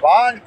5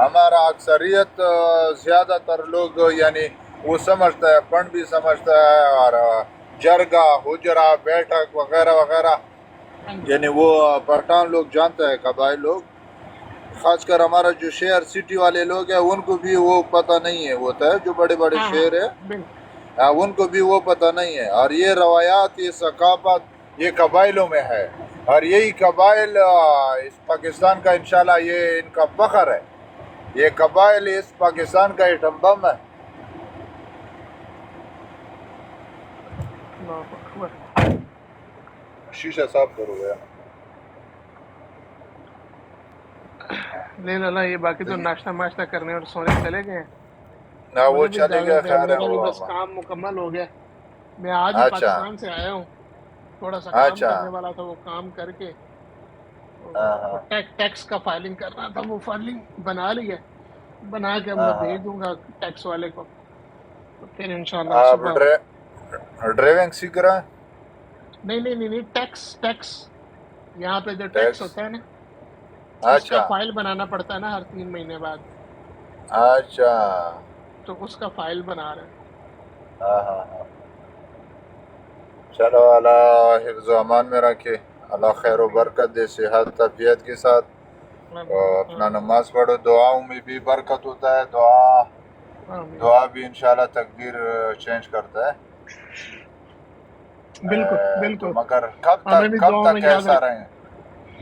ہمارا اکثریت زیادہ تر لوگ یعنی وہ سمجھتا ہے، پنڈ بھی سمجھتا ہے، اور جرگہ حجرہ بیٹھک وغیرہ وغیرہ، ہاں جی یعنی وہ پٹھان لوگ جانتا ہے، قبائل لوگ، خاص کر ہمارا جو شہر سٹی والے لوگ ہیں ان کو بھی وہ پتہ نہیں ہے، ہوتا ہے جو بڑے بڑے ہاں ہاں شہر ہے بالکل ان کو بھی وہ پتہ نہیں ہے، اور یہ روایات، یہ ثقافت یہ قبائلوں میں ہے، اور یہی قبائل اس پاکستان کا انشاءاللہ یہ ان کا فخر ہے، یہ قبائل اس پاکستان کا ایٹم بم ہے۔ اللہ اکبر۔ شیشہ صاف کرو گیا نہیں اللہ، یہ باقی تو ناشتہ ماشتہ کرنے اور سونے چلے گئے ہیں۔ نہ، وہ مجھے بھی چلے گئے، اجازت ہے، خیر ہے میرا بھی وہ بس کام مکمل ہو گیا۔ میں آج ہی اچھا پاکستان سے آیا ہوں، تھوڑا سا کام اچھا، کرنے والا تھا، وہ کام کر کے ہاں وہ ہاں ٹیکس کا فائلنگ کرنا تھا، وہ فائلنگ بنا لی ہے، بنا کے اب میں ہاں ہاں۔ بھیج دوں گا ٹیکس والے کو، تو پھر انشاءاللہ آپ صبح۔ ڈرائیونگ سیکھ رہے ہیں؟ نہیں، ٹیکس یہاں پہ جو ٹیکس ٹیکس، ہوتا ہے نا، اس کا اچھا فائل بنانا پڑتا ہے نا ہر 3 مہینے بعد، اچھا، تو اس کا فائل بنا رہے ہیں۔ ہاں ہاں ہاں، چلو اللہ حفظ و امان میں رکھے، اللہ خیر و آمین برکت دے، صحت طبیعت کے ساتھ، آمین اپنا آمین نماز پڑھو، دعاؤں میں بھی برکت ہوتا ہے، آمین، دعا بھی انشاءاللہ تقدیر چینج کرتا ہے۔ بالکل تو بالکل، مگر ہمیں بھی کب دعاؤں میں تک یاد ایسا رکھیں۔ رہیں؟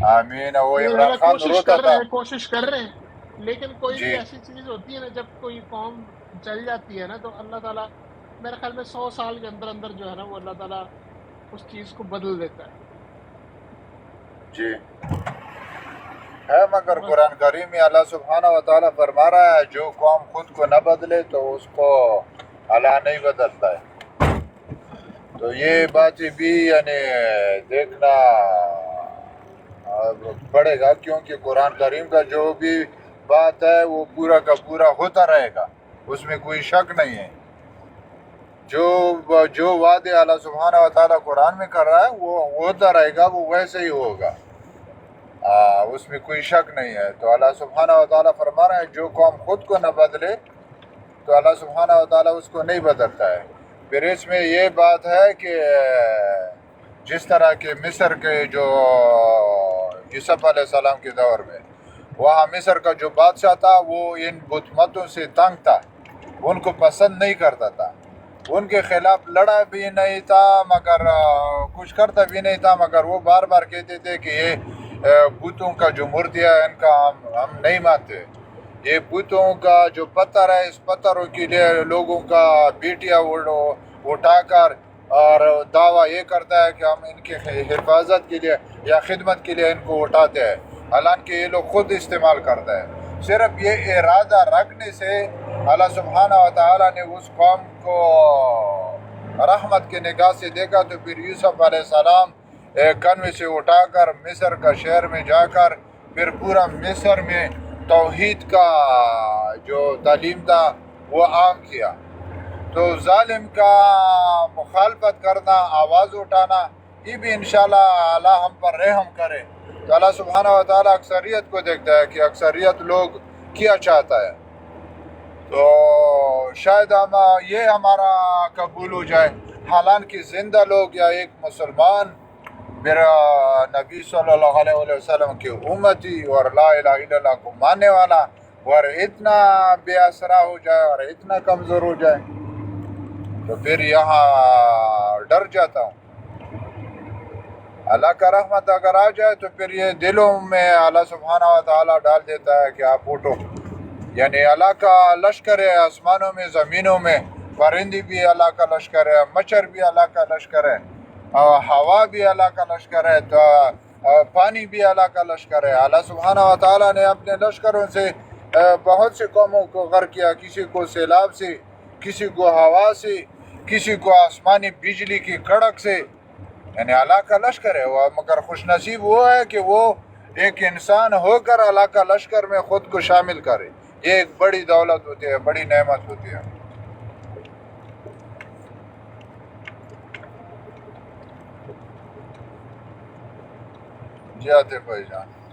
آمین۔ وہ نہیں عمران اللہ، خان روتا تھا۔ کوشش کر رہے ہیں، لیکن کوئی بھی جی ایسی چیز ہوتی ہے نا، جب کوئی قوم چل جاتی ہے نا، تو اللہ تعالیٰ میرے خیال میں 100 سال کے اندر اندر جو ہے نا، وہ اللہ تعالیٰ اس چیز کو بدل دیتا ہے۔ جی ہے، مگر بس قرآن کریم میں اللہ سبحانہ و تعالیٰ فرما رہا ہے جو قوم خود کو نہ بدلے تو اس کو اللہ نہیں بدلتا ہے۔ تو یہ بالکل باتیں بھی یعنی دیکھنا پڑے گا، کیونکہ قرآن کریم کا جو بھی بات ہے وہ پورا کا پورا ہوتا رہے گا، اس میں کوئی شک نہیں ہے۔ جو وعدے اللہ سبحانہ و تعالیٰ قرآن میں کر رہا ہے وہ ہوتا رہے گا، وہ ویسے ہی ہوگا، اس میں کوئی شک نہیں ہے۔ تو اللہ سبحانہ و تعالیٰ فرما رہا ہے جو قوم خود کو نہ بدلے تو اللہ سبحانہ و تعالیٰ اس کو نہیں بدلتا ہے۔ پھر اس میں یہ بات ہے کہ جس طرح کہ مصر کے جو یوسف علیہ السلام کے دور میں وہاں مصر کا جو بادشاہ تھا وہ ان بت متوں سے تنگ تھا، ان کو پسند نہیں کرتا تھا، ان کے خلاف لڑا بھی نہیں تھا، مگر کچھ کرتا بھی نہیں تھا، مگر وہ بار بار کہتے تھے کہ یہ بتوں کا جو مورتیاں ہے ان کا ہم نہیں مانتے، یہ بتوں کا جو پتھر ہے اس پتھروں کے لیے لوگوں کا بیٹیاں اٹھا کر اور دعویٰ یہ کرتا ہے کہ ہم ان کی حفاظت کے لیے یا خدمت کے لیے ان کو اٹھاتے ہیں، حالانکہ یہ لوگ خود استعمال کرتا ہے۔ صرف یہ ارادہ رکھنے سے اللہ سبحانہ و تعالیٰ نے اس قوم کو رحمت کی نگاہ سے دیکھا، تو پھر یوسف علیہ السلام کنویں سے اٹھا کر مصر کا شہر میں جا کر پھر پورا مصر میں توحید کا جو تعلیم تھا وہ عام کیا۔ تو ظالم کا مخالفت کرنا، آواز اٹھانا، یہ بھی انشاءاللہ اللہ ہم پر رحم کرے۔ تو اللہ سبحانہ و تعالیٰ اکثریت کو دیکھتا ہے کہ اکثریت لوگ کیا چاہتا ہے، تو شاید یہ ہمارا قبول ہو جائے، حالانکہ زندہ لوگ یا ایک مسلمان میرا نبی صلی اللہ علیہ وسلم کی امتی اور لا الہ الا اللہ کو ماننے والا اور اتنا بے آسرا ہو جائے اور اتنا کمزور ہو جائے تو پھر یہاں ڈر جاتا ہوں۔ اللہ کا رحمت اگر آ جائے تو پھر یہ دلوں میں اللہ سبحانہ و تعالیٰ ڈال دیتا ہے کہ آپ اٹھو، یعنی اللہ کا لشکر ہے آسمانوں میں زمینوں میں، پرندے بھی اللہ کا لشکر ہے، مچھر بھی اللہ کا لشکر ہے، ہوا بھی اللہ کا لشکر ہے، تو پانی بھی اللہ کا لشکر ہے۔ اللہ سبحانہ و تعالیٰ نے اپنے لشکروں سے بہت سے قوموں کو غرق کیا، کسی کو سیلاب سے، کسی کو ہوا سے، کسی کو آسمانی بجلی کی کڑک سے، یعنی اللہ کا لشکر ہے وہ، مگر خوش نصیب وہ ہے کہ وہ ایک انسان ہو کر اللہ کا لشکر میں خود کو شامل کرے، یہ ایک بڑی دولت ہوتی ہے، بڑی نعمت ہوتی ہے۔ جی آتے بھائی جان۔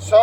100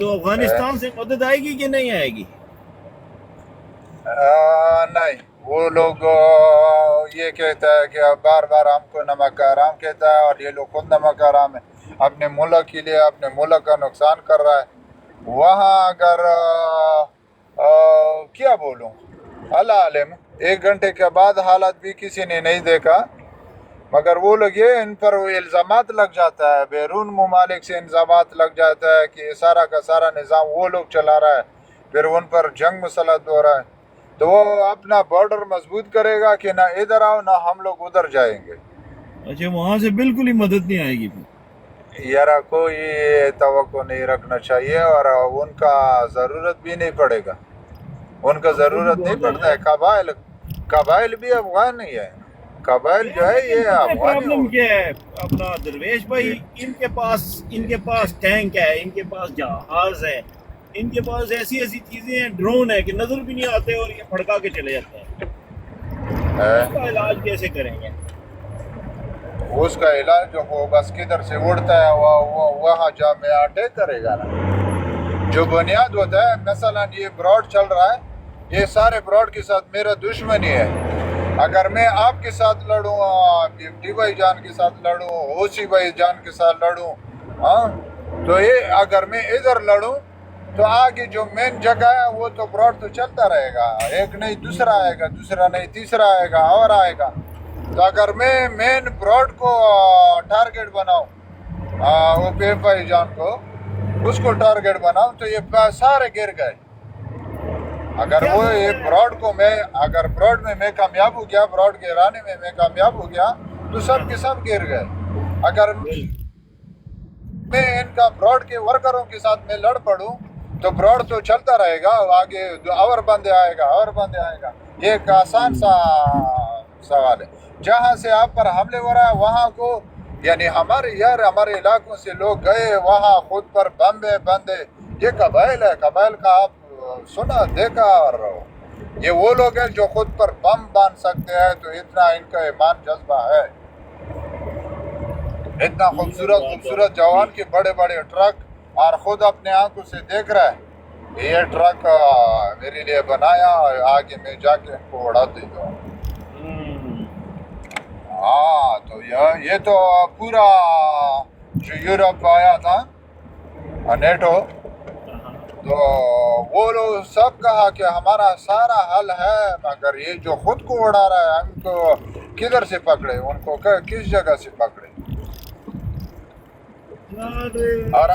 تو افغانستان سے مدد آئے گی کہ نہیں آئے گی؟ نہیں، وہ لوگ یہ کہتا ہے کہ بار بار ہم کو نمک حرام کہتا ہے، اور یہ لوگ خود نمک حرام ہے، اپنے ملک کے لیے اپنے ملک کا نقصان کر رہا ہے وہاں۔ اگر کیا بولوں، اللہ عالم، 1 گھنٹے کے بعد حالت بھی کسی نے نہیں دیکھا، مگر وہ لوگ یہ ان پر الزامات لگ جاتا ہے، بیرون ممالک سے الزامات لگ جاتا ہے کہ سارا کا سارا نظام وہ لوگ چلا رہا ہے، پھر ان پر جنگ مسلط ہو رہا ہے، تو وہ اپنا بارڈر مضبوط کرے گا کہ نہ ادھر آؤ نہ ہم لوگ ادھر جائیں گے۔ اچھا، وہاں سے بالکل ہی مدد نہیں آئے گی پھر؟ یارا کوئی توقع نہیں رکھنا چاہیے، اور ان کا ضرورت بھی نہیں پڑے گا، ان کا ضرورت نہیں پڑتا ہے۔ قبائل بھی افغان ہی ہے، قبائل جو ہے یہ افغانی پرابلم کیا ہے اپنا درویش بھائی، ان کے پاس ٹینک ہے، ان کے پاس جہاز ہے، ان کے پاس ایسی چیزیں ہیں، ڈرون ہے کہ نظر بھی نہیں آتے اور یہ پھڑکا کے چلے جاتے ہیں، اس کا علاج کیسے کریں گے؟ اس کا علاج جو ہو بس کدھر سے اڑتا ہے وہاں جا میں اٹیک کرے گا نا۔ جو بنیاد ہوتا ہے، مثلا یہ براڈ چل رہا ہے، یہ سارے براڈ کے ساتھ میرا دشمنی ہے، اگر میں آپ کے ساتھ لڑوں، ڈی بھائی جان کے ساتھ لڑوں، اوسی بھائی جان کے ساتھ لڑوں، ہاں، تو یہ اگر میں ادھر لڑوں تو آگے جو مین جگہ ہے وہ تو براڈ تو چلتا رہے گا، ایک نہیں دوسرا آئے گا، دوسرا نہیں تیسرا آئے گا اور آئے گا۔ تو اگر میں مین براڈ کو ٹارگیٹ بناؤں، وہ پی بھائی جان کو، اس کو ٹارگیٹ بناؤں، تو یہ سارے گر گئے۔ اگر وہ یہ براڈ کو اگر براڈ میں میں کامیاب ہو گیا، براڈ گرانے میں کامیاب ہو گیا، تو سب کے سب گر گئے۔ اگر میں ان کا براڈ کے ورکروں کے ساتھ میں لڑ پڑوں تو براڈ تو چلتا رہے گا، آگے اور بندے آئے گا۔ یہ ایک آسان سا سوال ہے۔ جہاں سے آپ پر حملے ہو رہا ہے وہاں کو، یعنی ہمارے علاقوں سے لوگ گئے وہاں، خود پر بم بندے، یہ قبائل ہے، قبائل کا آپ سنا دیکھا، اور یہ وہ لوگ ہیں جو خود پر بم باندھ سکتے ہیں، تو اتنا ان کا ایمان جذبہ ہے، اتنا خوبصورت جوان کے بڑے بڑے ٹرک، اور خود اپنے آنکھوں سے دیکھ رہا ہے یہ ٹرک میرے لیے بنایا، آگے میں جا کے ان کو اڑا دیتا ہوں۔ ہاں، تو یہ تو پورا جو یورپ آیا تھا نیٹو، تو وہ لوگ سب کہا کہ ہمارا سارا حل ہے، مگر یہ جو خود کو اڑا رہا ہے ہم کو کدھر سے پکڑے، ان کو کس جگہ سے پکڑے؟ اور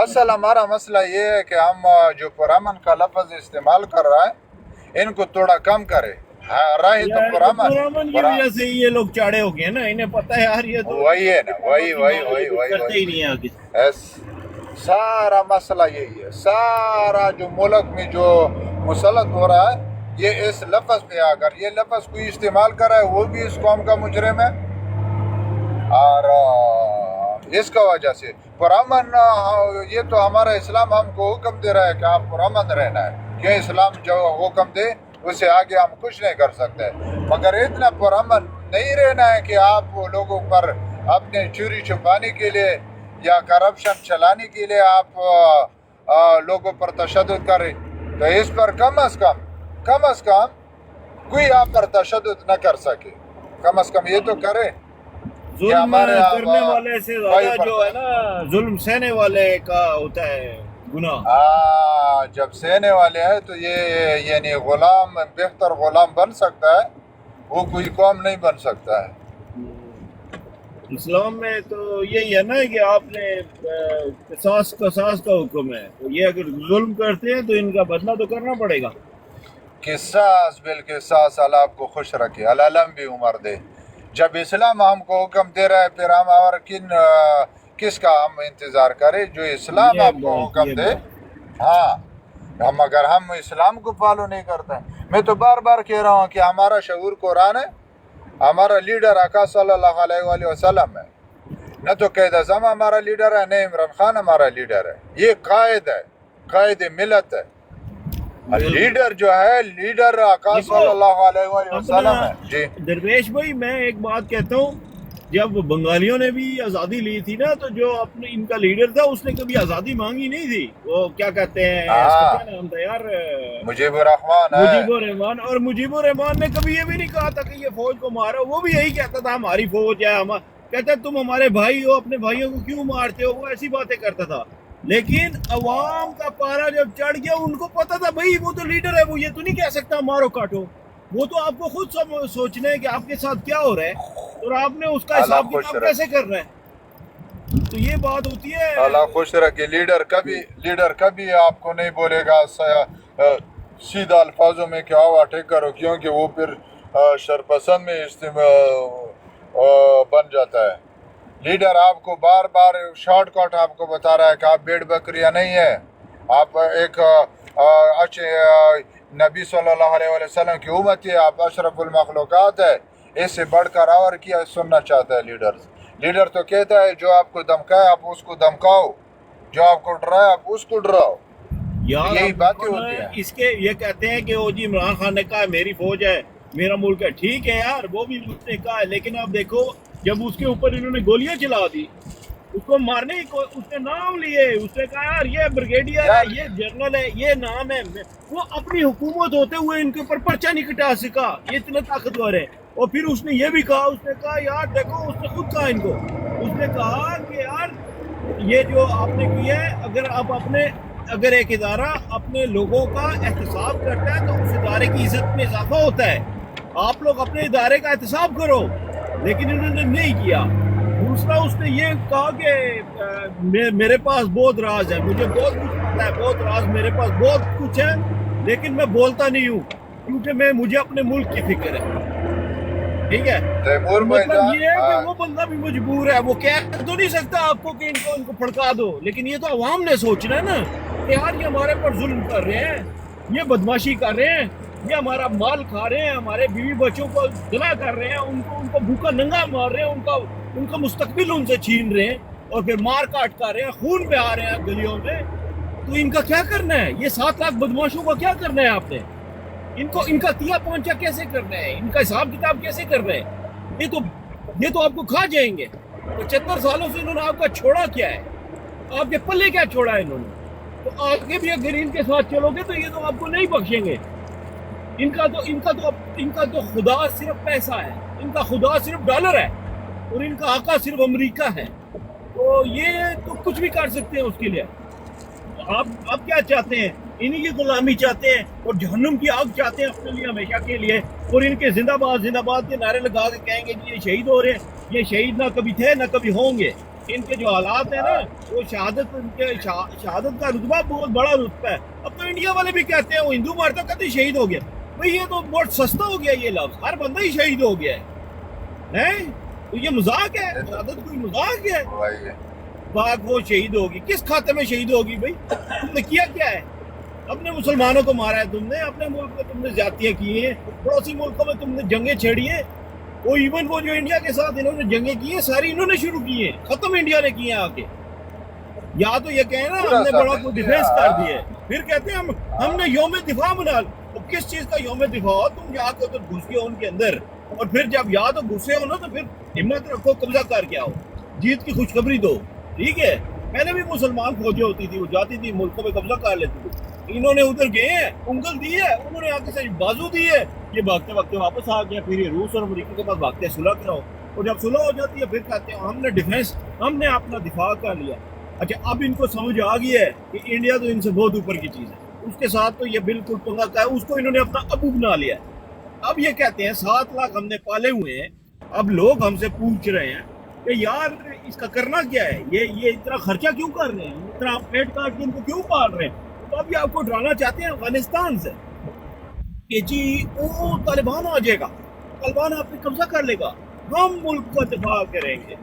اصل ہمارا مسئلہ یہ ہے کہ ہم جو پرامن کا لفظ استعمال کر رہا ہے ان کو تھوڑا کم کرے۔ رہے تو پرامن کی وجہ سے یہ لوگ چاڑے ہو گئے نا، انہیں پتہ ہے یار یہ تو وہی ہے نا، وہی کرتے ہی نہیں ہیں آگے۔ سارا مسئلہ یہی ہے، سارا جو ملک میں جو مسلط ہو رہا ہے یہ اس لفظ پہ، اگر یہ لفظ کوئی استعمال کر رہا ہے وہ بھی اس قوم کا مجرم ہے، اور اس کا وجہ سے پرامن، یہ تو ہمارا اسلام ہم کو حکم دے رہا ہے کہ آپ پرامن رہنا ہے، کہ اسلام جو حکم دے اس سے آگے ہم کچھ نہیں کر سکتے، مگر اتنا پرامن نہیں رہنا ہے کہ آپ لوگوں پر اپنے چوری چھپانے کے لیے یا کرپشن چلانے کے لیے آپ لوگوں پر تشدد کریں۔ تو اس پر کم از کم کوئی آپ پر تشدد نہ کر سکے، کم از کم یہ تو کرے۔ ظلم کرنے والے سے زیادہ جو ہے نا ظلم سہنے والے کا ہوتا ہے گناہ۔ جب سہنے والے ہیں تو یہ یعنی غلام بہتر غلام بن سکتا ہے، وہ کوئی قوم نہیں بن سکتا ہے۔ اسلام میں تو یہی ہے نا کہ آپ نے قصاص کا حکم ہے، تو یہ اگر ظلم کرتے ہیں تو ان کا بدلہ تو کرنا پڑے گا۔ قصاص بالقصاص، اللہ آپ کو خوش رکھے، اللہ لمبی عمر دے۔ جب اسلام ہم کو حکم دے رہا ہے پھر ہم اور کس کا ہم انتظار کریں؟ جو اسلام ہم کو حکم دے۔ ہاں، اگر ہم اسلام کو فالو نہیں کرتے، میں تو بار بار کہہ رہا ہوں کہ ہمارا شعور قرآن ہے، ہمارا لیڈر آقا صلی اللہ علیہ وآلہ وسلم ہے، نہ تو قائد اعظم ہمارا لیڈر ہے، نہ عمران خان ہمارا لیڈر ہے، یہ قائد ہے، قائد ملت ہے، لیڈر جو ہے لیڈر آقا صلی اللہ علیہ وآلہ وسلم ہے۔ جی درویش بھائی، میں ایک بات کہتا ہوں جب بنگالیوں نے بھی آزادی لی تھی نا تو جو اپنے ان کا لیڈر تھا اس نے کبھی آزادی مانگی نہیں تھی. وہ کیا کہتے ہیں اس کا کیا نام تھا یار, مجیب الرحمان ہے. مجیب الرحمان. اور مجیب الرحمان نے کبھی یہ بھی نہیں کہا تھا کہ یہ فوج کو مارو. وہ بھی یہی کہتا تھا ہماری فوج ہے, کہتا تم ہمارے بھائی ہو, اپنے بھائیوں کو کیوں مارتے ہو. وہ ایسی باتیں کرتا تھا. لیکن عوام کا پارا جب چڑھ گیا ان کو پتا تھا بھائی وہ تو لیڈر ہے, وہ یہ تو نہیں کہہ سکتا مارو کاٹو. وہ تو آپ کو خود سوچنا ہے کہ آپ کے ساتھ کیا ہو رہا ہے اور آپ نے اس کا حساب کتاب کیسے کرنا ہے. تو یہ بات ہوتی ہے. اللہ خوش رکھے. لیڈر کبھی آپ کو نہیں بولے گا سیدھا الفاظوں میں کہ آؤ اٹیک کرو, کیونکہ وہ پھر شرپسند میں بن جاتا ہے. لیڈر آپ کو بار بار شارٹ کٹ آپ کو بتا رہا ہے کہ آپ بھیڑ بکریاں نہیں ہیں, آپ ایک اچھے نبی صلی اللہ علیہ وسلم کی امت ہے, آپ اشرف المخلوقات ہے. اس سے بڑھ کر اور کیا سننا چاہتا ہے لیڈر تو کہتا ہے جو آپ کو دھمکائے آپ اس کو دھمکاؤ, جو آپ کو ڈرائے آپ اس کو ڈراؤ. یہی باتیں ہوتی ہیں. اس کے یہ کہتے ہیں کہ وہ جی عمران خان نے کہا میری فوج ہے میرا ملک ہے. ٹھیک ہے یار, وہ بھی اس نے کہا ہے, لیکن آپ دیکھو جب اس کے اوپر انہوں نے گولیاں چلا دی, اس کو مارنے کی اس نے نام لیے, اس نے کہا یار یہ بریگیڈیئر ہے, یہ جنرل ہے, یہ نام ہے. وہ اپنی حکومت ہوتے ہوئے ان کے اوپر پرچہ نہیں کٹا سکا, یہ اتنا طاقتور ہے. اور پھر اس نے یہ بھی کہا, اس نے کہا یار دیکھو, اس نے خود کہا ان کو, اس نے کہا کہ یار یہ جو آپ نے کیا ہے, اگر ایک ادارہ اپنے لوگوں کا احتساب کرتا ہے تو اس ادارے کی عزت میں اضافہ ہوتا ہے. آپ لوگ اپنے ادارے کا احتساب کرو, لیکن انہوں نے نہیں کیا. دوسرا اس نے یہ کہا کہ میرے پاس بہت راز ہے, مجھے بہت کچھ پتا ہے, بہت راز میرے پاس بہت کچھ ہے, لیکن میں بولتا نہیں ہوں کیونکہ مجھے اپنے ملک کی فکر ہے. ٹھیک ہے, مطلب یہ ہے کہ وہ بندہ بھی مجبور ہے, وہ کہہ تو نہیں سکتا آپ کو کہ ان کو پھڑکا دو, لیکن یہ تو عوام نے سوچنا ہے نا کہ یار یہ ہمارے پر ظلم کر رہے ہیں, یہ بدماشی کر رہے ہیں, یہ ہمارا مال کھا رہے ہیں, ہمارے بیوی بچوں کو گلا کر رہے ہیں, ان کو بھوکا ننگا مار رہے ہیں, ان کا مستقبل ان سے چھین رہے ہیں, اور پھر مار کاٹ کر رہے ہیں, خون بہا رہے ہیں گلیوں میں. تو ان کا کیا کرنا ہے؟ یہ 7 لاکھ بدماشوں کا کیا کرنا ہے آپ نے؟ ان کا تیا پہنچا کیسے کرنا ہے؟ ان کا حساب کتاب کیسے کرنا ہے؟ یہ تو آپ کو کھا جائیں گے. 75 سالوں سے انہوں نے آپ کا چھوڑا کیا ہے؟ آپ کے پلے کیا چھوڑا ہے انہوں نے؟ تو آگے بھی اگر ان کے ساتھ چلو گے تو یہ تو آپ کو نہیں بخشیں گے. ان کا تو خدا صرف پیسہ ہے, ان کا خدا صرف ڈالر ہے, اور ان کا آقا صرف امریکہ ہے. تو یہ تو کچھ بھی کر سکتے ہیں اس کے لیے. آپ کیا چاہتے ہیں؟ انہی کی غلامی چاہتے ہیں اور جہنم کی آگ چاہتے ہیں اپنے لیے ہمیشہ کے لیے, اور ان کے زندہ باد کے نعرے لگا کے کہیں گے کہ یہ شہید ہو رہے ہیں. یہ شہید نہ کبھی تھے نہ کبھی ہوں گے. ان کے جو حالات ہیں نا, وہ شہادت کا رتبہ بہت بڑا رتبہ ہے. اب تو انڈیا والے بھی کہتے ہیں وہ ہندو مارتا کہتے ہیں شہید ہو گیا. بھئی یہ تو بہت سستا ہو گیا یہ لفظ, ہر بندہ ہی شہید ہو گیا ہے. تو یہ مذاق ہے, شہادت کوئی مذاق ہے. باغ وہ شہید ہوگی, کس کھاتے میں شہید ہوگی بھائی؟ تم نے کیا ہے؟ اپنے مسلمانوں کو مارا ہے تم نے, اپنے ملک میں تم نے زیادتیاں کی ہیں, پڑوسی ملکوں میں تم نے جنگیں چھیڑی ہیں. وہ ایون وہ جو انڈیا کے ساتھ انہوں نے جنگیں کی ہیں ساری انہوں نے شروع کی ہیں, ختم انڈیا نے کی ہیں آ کے. یا تو یہ کہیں نا ہم نے بڑا کو ڈیفینس کر دیا ہے, پھر کہتے ہیں ہم نے یوم دفاع بنا لیا. کس چیز کا یوم دفاع ہو؟ تم جا کے ادھر گھس گئے ان کے اندر, اور پھر جب یا تو گھسے ہو نا تو پھر ہمت رکھو, قبضہ کر کے آؤ, جیت کی خوشخبری دو. ٹھیک ہے, پہلے بھی مسلمان فوجیں ہوتی تھی, وہ جاتی تھی ملکوں میں قبضہ کر لیتی تھی. انہوں نے ادھر گئے ہیں, انگل دی ہے, انہوں نے آگے سے بازو دی ہے, یہ بھاگتے بھاگتے واپس آ گیا. پھر یہ روس اور امریکہ کے پاس بھاگتے صلح کراؤ, اور جب صلح ہو جاتی ہے پھر کہتے ہیں ہم نے ڈیفینس, ہم نے اپنا دفاع کر لیا. اچھا, اب ان کو سمجھ آ گئی ہے کہ انڈیا تو ان سے بہت اوپر کی چیز ہے, اس کے ساتھ تو یہ بالکل پنگا کا ہے, اس کو انہوں نے اپنا ابو بنا لیا. اب یہ کہتے ہیں 7 لاکھ ہم نے پالے ہوئے ہیں. اب لوگ ہم سے پوچھ رہے ہیں کہ یار اس کا کرنا کیا ہے, یہ اتنا خرچہ کیوں کر رہے ہیں, اتنا پیٹ کاٹ کے ان کو کیوں پال رہے ہیں. تو اب یہ آپ کو ڈرانا چاہتے ہیں افغانستان سے کہ جی وہ طالبان آ جائے گا, طالبان آپ پہ قبضہ کر لے گا, ہم ملک کا دفاع کریں گے.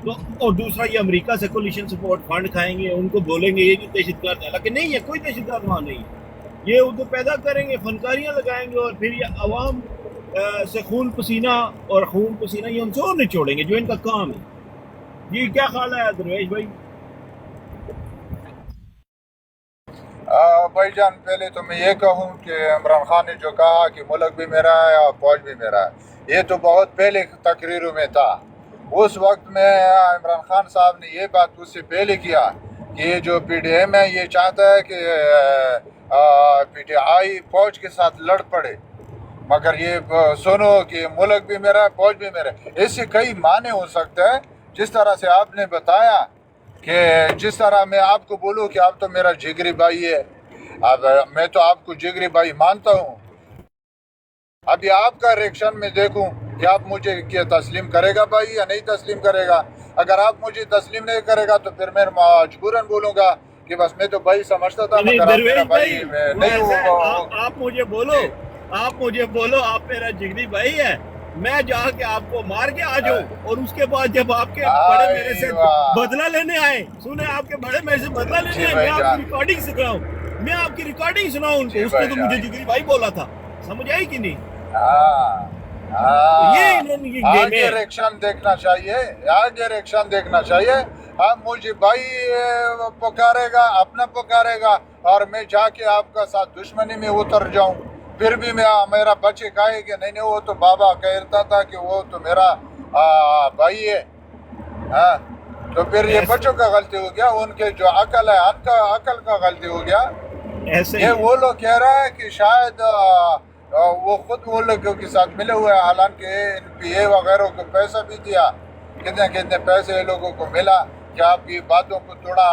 تو اور دوسرا یہ امریکہ سے کولیشن سپورٹ فنڈ کھائیں گے, ان کو بولیں گے یہ جو دہشت گرد ہے, حالانکہ نہیں ہے, کوئی دہشت گرد وہاں نہیں ہے. یہ اردو پیدا کریں گے, فنکاریاں لگائیں گے, اور پھر یہ عوام سے خون پسینہ یہ ان سے اور نہیں چھوڑیں گے جو ان کا کام ہے. جی کیا خیال ہے درویش بھائی؟ بھائی جان, پہلے تو میں یہ کہوں کہ عمران خان نے جو کہا کہ ملک بھی میرا ہے اور فوج بھی میرا ہے, یہ تو بہت پہلے تقریروں میں تھا. اس وقت میں عمران خان صاحب نے یہ بات اس سے پہلے کیا کہ یہ جو پی ڈی ایم ہے یہ چاہتا ہے کہ پی ٹی آئی فوج کے ساتھ لڑ پڑے، مگر یہ سنو کہ ملک بھی میرا ہے، فوج بھی میرا ہے۔ اس سے کئی معنی ہو سکتے ہیں، جس طرح سے آپ نے بتایا کہ جس طرح میں آپ کو بولوں کہ آپ تو میرا جگری بھائی ہے، اب میں تو آپ کو جگری بھائی مانتا ہوں، ابھی آپ کا ریئیکشن میں دیکھوں کہ آپ مجھے کیا تسلیم کرے گا بھائی یا نہیں تسلیم کرے گا۔ اگر آپ مجھے تسلیم نہیں کرے گا تو پھر میں مجبوراً بولوں گا کہ بس میں تو بھائی سمجھتا تھا، نہیں مگر آپ میرا درویش بھائی، نہیں آپ مجھے بولو آپ میرا جگری بھائی ہے، میں جا کے آپ کو مار کے آ جاؤں، اور اس کے بعد جب آپ کے بڑے میرے سے بدلہ لینے آئے، سنیں آپ کے بڑے میرے سے بدلہ لینے آئے، میں آپ کی ریکارڈنگ سکھاؤں، میں آپ کی ریکارڈنگ سناؤں ان کو، اس کو تو مجھے جگری بھائی بولا تھا، سمجھ آئی کہ نہیں؟ یہ انہوں نے یہ آگے ریئیکشن دیکھنا چاہیے، آگے ریئیکشن دیکھنا چاہیے۔ ہم مجھے بھائی پکارے گا، اپنا پکارے گا، اور میں جا کے آپ کا ساتھ دشمنی میں اتر جاؤں، پھر بھی میرا بچے کہے کہ نہیں وہ تو بابا کہتا تھا کہ وہ تو میرا بھائی ہے، تو پھر یہ بچوں کا غلطی ہو گیا، ان کے جو عقل ہے ان کا عقل کا غلطی ہو گیا۔ یہ وہ لوگ کہہ رہا ہے کہ شاید وہ خود وہ لوگوں کے ساتھ ملے ہوئے ہیں، حالانکہ ان پی اے وغیرہ کو پیسہ بھی دیا، کتنے پیسے لوگوں کو ملا کہ آپ کی باتوں کو تھوڑا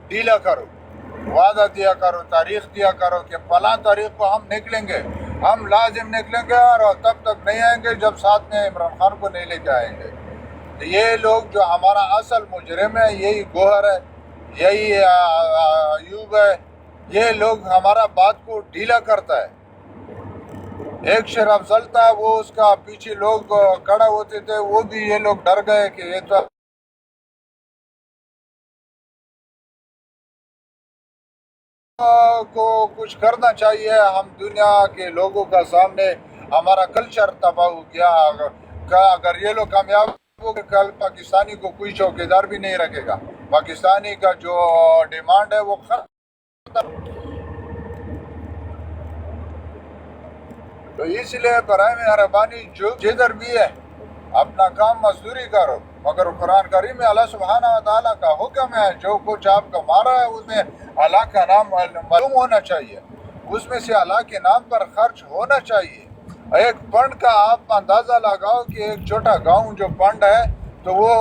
ڈھیلا کرو، وعدہ دیا کرو، تاریخ دیا کرو کہ فلاں تاریخ کو ہم نکلیں گے، ہم لازم نکلیں گے، اور تب تک نہیں آئیں گے جب ساتھ میں عمران خان کو نہیں لے کے آئیں گے۔ تو یہ لوگ جو ہمارا اصل مجرم ہے، یہی گوہر ہے، یہی ایوب ہے، یہ لوگ ہمارا بات کو ڈھیلا کرتا ہے۔ ایک شیر افضل تھا، وہ اس کا پیچھے لوگ کھڑا ہوتے تھے، وہ بھی یہ لوگ ڈر گئے کہ یہ تو کو کچھ کرنا چاہیے، ہم دنیا کے لوگوں کا سامنے ہمارا کلچر تباہ ہو گیا، اگر یہ لوگ کامیاب ہو گئے کل پاکستانی کو کوئی چوکیدار بھی نہیں رکھے گا، پاکستانی کا جو ڈیمانڈ ہے وہ ختم۔ تو اس لیے برائے مہربانی جو جدھر بھی ہے اپنا کام مزدوری کرو، مگر قرآن کریم میں اللہ سبحانہ و تعالیٰ کا حکم ہے، جو کچھ آپ کا مارا ہے اس میں اللہ کا نام معلوم ہونا چاہیے، اس میں سے اللہ کے نام پر خرچ ہونا چاہیے۔ ایک فنڈ کا آپ اندازہ لگاؤ کہ ایک چھوٹا گاؤں جو فنڈ ہے تو وہ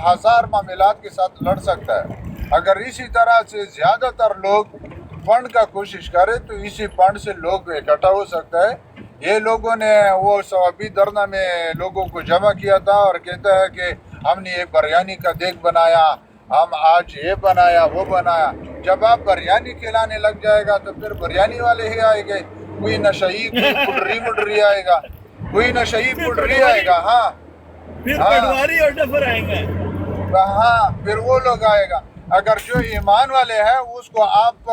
1000 معاملات کے ساتھ لڑ سکتا ہے۔ اگر اسی طرح سے زیادہ تر لوگ فنڈ کا کوشش کرے تو اسی فنڈ سے لوگ اکٹھا ہو سکتا ہے۔ یہ لوگوں نے وہ ثوابی دھرنا میں لوگوں کو جمع کیا تھا اور کہتا ہے کہ ہم نے یہ بریانی کا دیگ بنایا، ہم آج یہ بنایا وہ بنایا۔ جب آپ بریانی کھلانے لگ جائے گا تو پھر بریانی والے ہی آئے گے، کوئی نشئی کوئی پڈری آئے گا، کوئی نشئی پڈری آئے گا، ہاں پھر پٹواری اور ڈفر آئیں گے، ہاں پھر وہ لوگ آئے گا۔ اگر جو ایمان والے ہیں اس کو آپ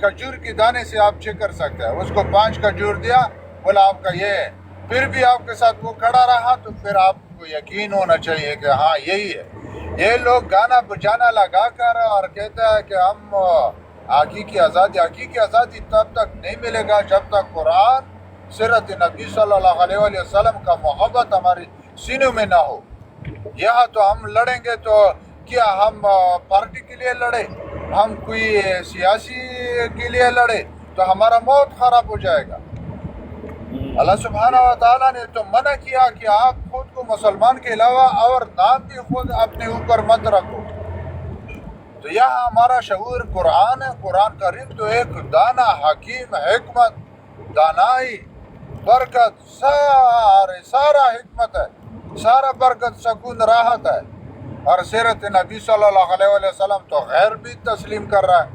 کھجور کے دانے سے آپ چیک کر سکتے ہیں، اس کو 5 کھجور دیا، بولا آپ کا یہ ہے، پھر بھی آپ کے ساتھ وہ کھڑا رہا تو پھر آپ کو یقین ہونا چاہیے کہ ہاں یہی ہے۔ یہ لوگ گانا بجانا لگا کر اور کہتا ہے کہ ہم حقیقی آزادی تب تک نہیں ملے گا جب تک قرآن سیرت نبی صلی اللہ علیہ وسلم کا محبت ہمارے سینوں میں نہ ہو۔ یہاں تو ہم لڑیں گے تو کیا ہم پارٹی کے لیے لڑے، ہم کوئی سیاسی کے لیے لڑے تو ہمارا موت خراب ہو جائے گا۔ اللہ سبحانہ و تعالیٰ نے تو منع کیا کہ آپ خود کو مسلمان کے علاوہ اور نام بھی خود اپنے اوپر مت رکھو۔ تو یہاں ہمارا شعور قرآن ہے، قرآن کریم تو ایک دانا، حکیم، حکمت، دانائی، برکت، سارا حکمت ہے، سارا برکت، سکون، راحت ہے، اور سیرت نبی صلی اللہ علیہ وسلم تو غیر بھی تسلیم کر رہا ہے۔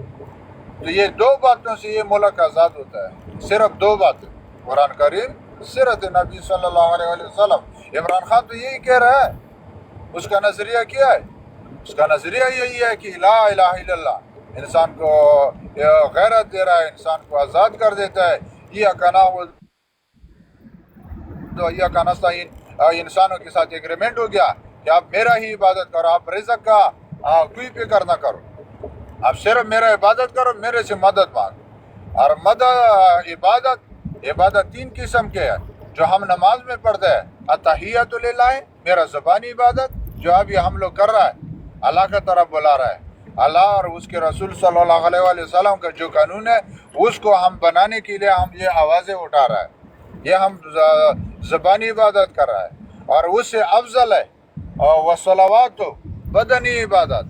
تو یہ 2 باتوں سے یہ ملک آزاد ہوتا ہے، صرف 2 باتیں، قرآن کریم، سیرت نبی صلی اللہ علیہ وسلم۔ عمران خان تو یہی کہہ رہا ہے، اس کا نظریہ کیا ہے؟ اس کا نظریہ یہی ہے کہ لا الہ الا اللہ، انسان کو غیرت دے رہا ہے، انسان کو آزاد کر دیتا ہے۔ ایاک نستعین، انسانوں کے ساتھ ایگریمنٹ ہو گیا کہ آپ میرا ہی عبادت کرو، آپ رزق کا کوئی فکر نہ کرو، آپ صرف میرا عبادت کرو، میرے سے مدد مانگو۔ اور عبادت 3 قسم کے ہیں، جو ہم نماز میں پڑھتے ہیں التحیۃ للہ، میرا زبانی عبادت جو ابھی ہم لوگ کر رہا ہے اللہ کا طرف بلا رہا ہے، اللہ اور اس کے رسول صلی اللہ علیہ وآلہ وسلم کا جو قانون ہے اس کو ہم بنانے کے لیے ہم یہ آوازیں اٹھا رہا ہے، یہ ہم زبانی عبادت کر رہا ہے، اور اس سے افضل ہے وصلوات بدنی عبادت،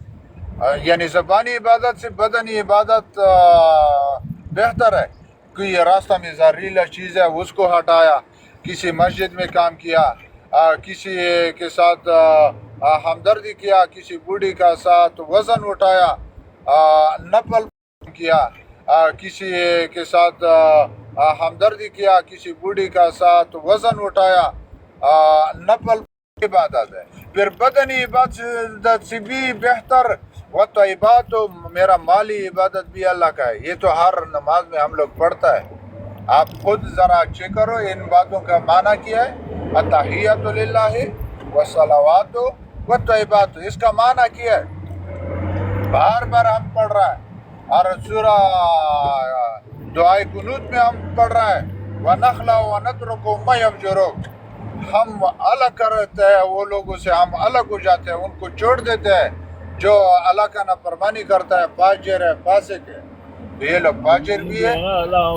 یعنی زبانی عبادت سے بدنی عبادت بہتر ہے۔ کوئی راستہ میں زہریلا چیز ہے اس کو ہٹایا، کسی مسجد میں کام کیا، کسی کے ساتھ ہمدردی کیا، کسی بوڑھی کا ساتھ وزن اٹھایا، نفل کیا، کسی کے ساتھ ہمدردی کیا، کسی بوڑھی کا ساتھ وزن اٹھایا، نفل عبادت ہے۔ پھر بدنی عبادت سے بھی بہتر وطیبات، میرا مالی عبادت بھی اللہ کا ہے۔ یہ تو ہر نماز میں ہم لوگ پڑھتا ہے، آپ خود ذرا چیک کرو ان باتوں کا معنی کیا ہے، التحیۃ للہ والصلوات والطیبات، اس کا معنی کیا ہے؟ بار بار ہم پڑھ رہا ہے، اور سورہ دعائے قنوت میں ہم پڑھ رہا ہے وَنَخْلَعُ وَنَتْرُكُ مَا يَفْجُرُونَ، ہم الگ کرتے ہیں وہ لوگوں سے، ہم الگ ہو جاتے ہیں، ان کو چھوڑ دیتے ہیں جو اللہ کا نافرمانی کرتا ہے، فاجر ہے، فاسق ہے۔ یہ لوگ فاجر بھی ہے،